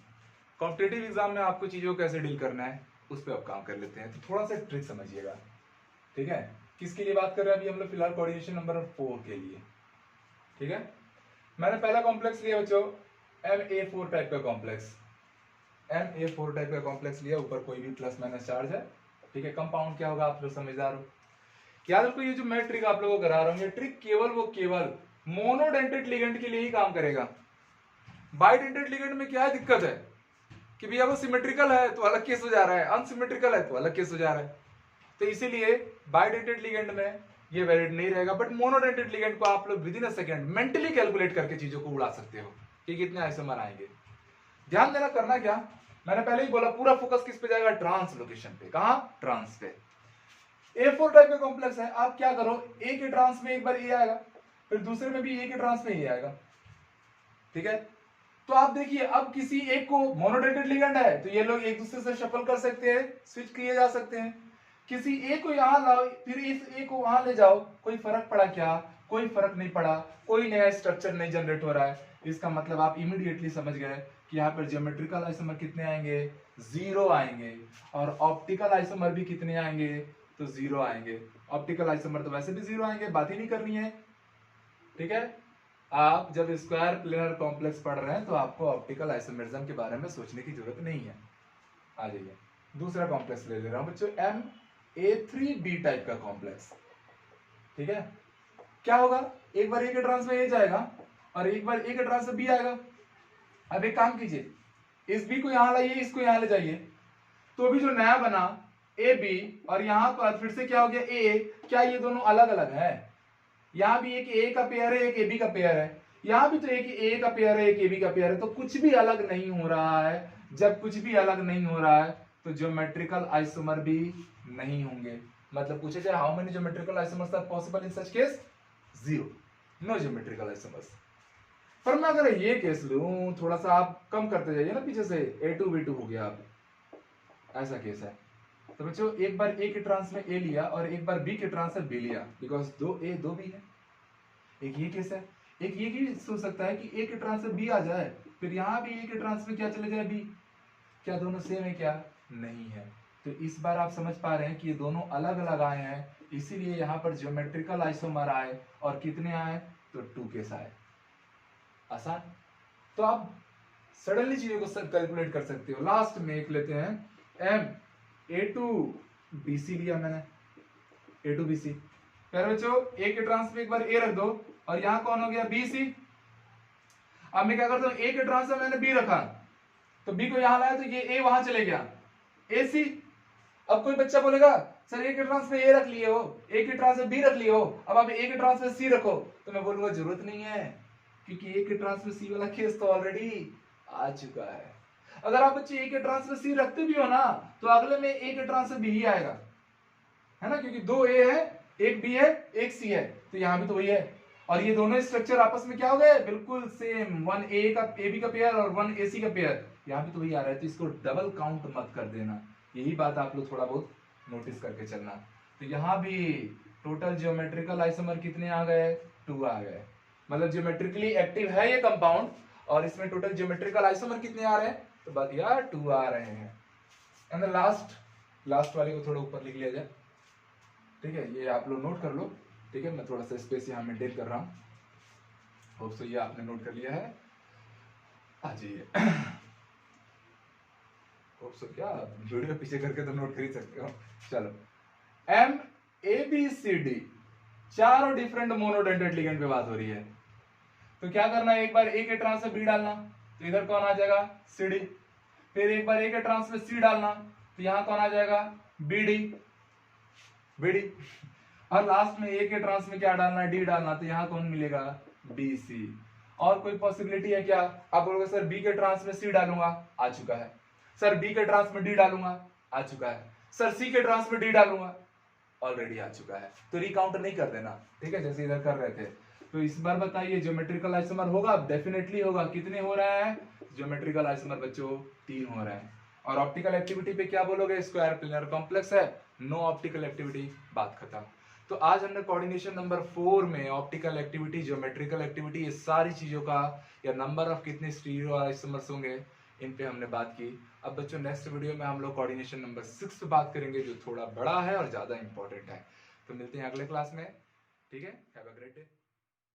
कॉम्पिटिटिव एग्जाम में आपको चीजों को कैसे डील करना है उस पर अब काम कर लेते हैं। तो थोड़ा सा ट्रिक समझिएगा, ठीक है। किसके लिए बात कर रहे हैं अभी हम लोग फिलहाल कोऑर्डिनेशन नंबर 4 के लिए, ठीक है। मैंने पहला कॉम्प्लेक्स लिया बच्चों MA4 टाइप का कॉम्प्लेक्स, MA4 टाइप का कॉम्प्लेक्स लिया, ऊपर कोई भी प्लस माइनस चार्ज है, ठीक है। कंपाउंड क्या होगा आप लोग समझदार हो। याद रखो ये जो मैं ट्रिक आप लोगों को करा रहा हूं, ये ट्रिक केवल मोनोडेंटेड लिगेंड के लिए ही काम करेगा। बाइडेंटेड लिगेंड में क्या दिक्कत है कि भैया वो सिमेट्रिकल है तो अलग केस हो जा रहा है, अनसिमेट्रिकल है तो अलग केस हो जा रहा है। तो इसीलिए बाइडेंटेड लिगेंड में ये वैलिड नहीं रहेगा, बट मोनोडेंटेड लिगेंड को आप लोग with in a second mentally calculate करके चीजों को उड़ा सकते हो कि कितने आइसोमर आएंगे। ध्यान देना, करना क्या, मैंने पहले ही बोला पूरा फोकस किस पे जाएगा, ट्रांस लोकेशन पे। कहां, ट्रांस पे। A4 टाइप का कॉम्प्लेक्स है, आप क्या करो, ए के ट्रांस में एक बार ए आएगा, फिर दूसरे में भी ए के ट्रांस में ए आएगा, ठीक है। तो आप देखिए अब किसी एक को मोनोडेंटेड लिगेंड है तो ये लोग एक दूसरे से शफल कर सकते हैं, स्विच किए जा सकते हैं। किसी एक को यहां लाओ फिर इस एक को वहां ले जाओ, कोई फर्क पड़ा क्या, कोई फर्क नहीं पड़ा, कोई नया स्ट्रक्चर नहीं जनरेट हो रहा है। इसका मतलब आप इमीडिएटली समझ गए कि यहाँ पर ज्योमेट्रिकल आइसोमर कितने आएंगे, 0 आएंगे, और ऑप्टिकल आइसोमर भी कितने आएंगे, तो 0 आएंगे। ऑप्टिकल आइसोमर तो वैसे भी 0 आएंगे, बात ही नहीं करनी है, ठीक है। आप जब स्क्वायर प्लेनर कॉम्प्लेक्स पढ़ रहे हैं तो आपको ऑप्टिकल आइसोमेरिज्म के बारे में सोचने की जरूरत नहीं है। आ जाइए, दूसरा कॉम्प्लेक्स ले रहा हूं बच्चों, MA3B टाइप का कॉम्प्लेक्स, ठीक है। क्या होगा, एक बार ए के ट्रांस में ए जाएगा और एक बार ए के ट्रांस में बी आएगा। अब एक काम कीजिए, इस बी को यहां लाइए, इसको यहां ले जाइए, तो अभी जो नया बना ए बी और यहां पर फिर से क्या हो गया ए, क्या ये दोनों अलग अलग है? यहां भी एक ए का पेयर है, एक ए बी का पेयर है, यहां भी तो एक ए का पेयर है, एक ए बी का पेयर है, तो कुछ भी अलग नहीं हो रहा है। जब कुछ भी अलग नहीं हो रहा है तो ज्योमेट्रिकल आइसोमर भी नहीं होंगे। मतलब पूछे जाए how many geometrical isomers are possible in such case, 0, no geometrical isomers. पर मैं अगर ये केस लूं, थोड़ा सा आप कम करते जाइए ना पीछे से, A2B2 हो गया, आप ऐसा केस है तो बच्चों एक बार ए के ट्रांस में ए लिया और एक बार बी के ट्रांस में बी लिया, बिकॉज 2A 2B है। एक ये केस है, एक ये भी सोच सकता है कि ए के ट्रांस में बी आ जाए, फिर यहां भी ए के ट्रांस में क्या चले जाए बी, क्या दोनों सेम है, क्या नहीं है। तो इस बार आप समझ पा रहे हैं कि ये दोनों अलग अलग आए हैं, इसीलिए यहां पर ज्योमेट्रिकल आइसोमर आए और कितने आए, तो 2 केस आए। आसान। तो आप सडनली चीजों को कैलकुलेट कर सकते हो। लास्ट में एक लेते हैं A2BC लिया मैंने, A2BC। फिर बच्चों ए के ट्रांस में एक बार ए रख दो और यहां कौन हो गया, BC। अब मैं क्या करता हूं, ए के ट्रांस में मैंने बी रखा तो बी को यहां लाया तो ये ए वहां चले गया, AC। अब कोई बच्चा बोलेगा सर ए के ट्रांस में ए रख लिए हो, ए के ट्रांस में बी रख लिए हो, अब आप ए के ट्रांस में सी रखो, तो मैं बोलूंगा जरूरत नहीं है, क्योंकि ए के ट्रांस में सी वाला केस तो ऑलरेडी आ चुका है। अगर आप बच्चे ए के ट्रांस में सी रखते भी हो ना तो अगले में ए के ट्रांस में बी ही आएगा, है ना, क्योंकि 2 ए है, एक बी है, एक सी है, तो यहां भी तो वही है। और ये दोनों स्ट्रक्चर आपस में क्या हो गए, बिल्कुल सेम, वन ए का ए बी का पेयर और वन ए सी का पेयर। यहाँ पे तो वही आ रहा है, तो इसको डबल काउंट मत कर देना, यही बात आप लोग थोड़ा बहुत नोटिस करके चलना। तो यहाँ भी टोटल ज्योमेट्रिकल आइसोमर कितने आ गए, 2 आ गए, मतलब ज्योमेट्रिकली एक्टिव है ये कंपाउंड, और इसमें टोटल ज्योमेट्रिकल आइसोमर कितने आ रहे हैं, तो बस यार 2 आ रहे हैं। एंड लास्ट वाले को थोड़ा ऊपर लिख लिया जाए, ठीक है, ये आप लोग नोट कर लो, ठीक है, मैं थोड़ा सा स्पेस यहाँ मेंटेन कर रहा हूँ। होप सो ये आपने नोट कर लिया है, आ जाइए। होप सो क्या वीडियो पीछे करके तो नोट कर ही सकते हो। चलो, M A B C D चारों डिफरेंट मोनोडेंटेड लिगेंड पे बात हो रही है, तो क्या करना है, एक बार ए के ट्रांस में बी डालना, तो इधर कौन आ जाएगा, सी डी। फिर एक बार ए के ट्रांस में सी डालना, तो यहाँ कौन आ जाएगा, बी डी, बी डी। और लास्ट में ए के ट्रांस में क्या डालना, डी डालना, तो यहाँ कौन मिलेगा, बी सी। और कोई पॉसिबिलिटी है क्या, आप बोलोगे सर बी के ट्रांस में सी डालूंगा, आ चुका है, सर बी के ट्रांस में डी डालूंगा, आ चुका है, सर सी के ट्रांस में डी डालूंगा, ऑलरेडी आ चुका है। तो रिकाउंट नहीं कर देना, ठीक है, जैसे इधर कर रहे थे। तो इस बार बताइए ज्योमेट्रिकल आइसोमर होगा, डेफिनेटली होगा। कितने हो रहा है ज्योमेट्रिकल आइसोमर बच्चों, 3 हो रहे हैं। और ऑप्टिकल एक्टिविटी पे क्या बोलोगे, स्क्वायर प्लेनर कॉम्प्लेक्स है, नो ऑप्टिकल एक्टिविटी, बात खत्म। तो आज हमने कोऑर्डिनेशन नंबर 4 में ऑप्टिकल एक्टिविटी, ज्योमेट्रिकल एक्टिविटी, ये सारी चीजों का, या नंबर ऑफ कितने स्टीरियो आइसोमर्स होंगे, इन पे हमने बात की। अब बच्चों नेक्स्ट वीडियो में हम लोग कोऑर्डिनेशन नंबर 6 पे बात करेंगे, जो थोड़ा बड़ा है और ज्यादा इंपॉर्टेंट है। तो मिलते हैं अगले क्लास में, ठीक है, हैव अ ग्रेट डे।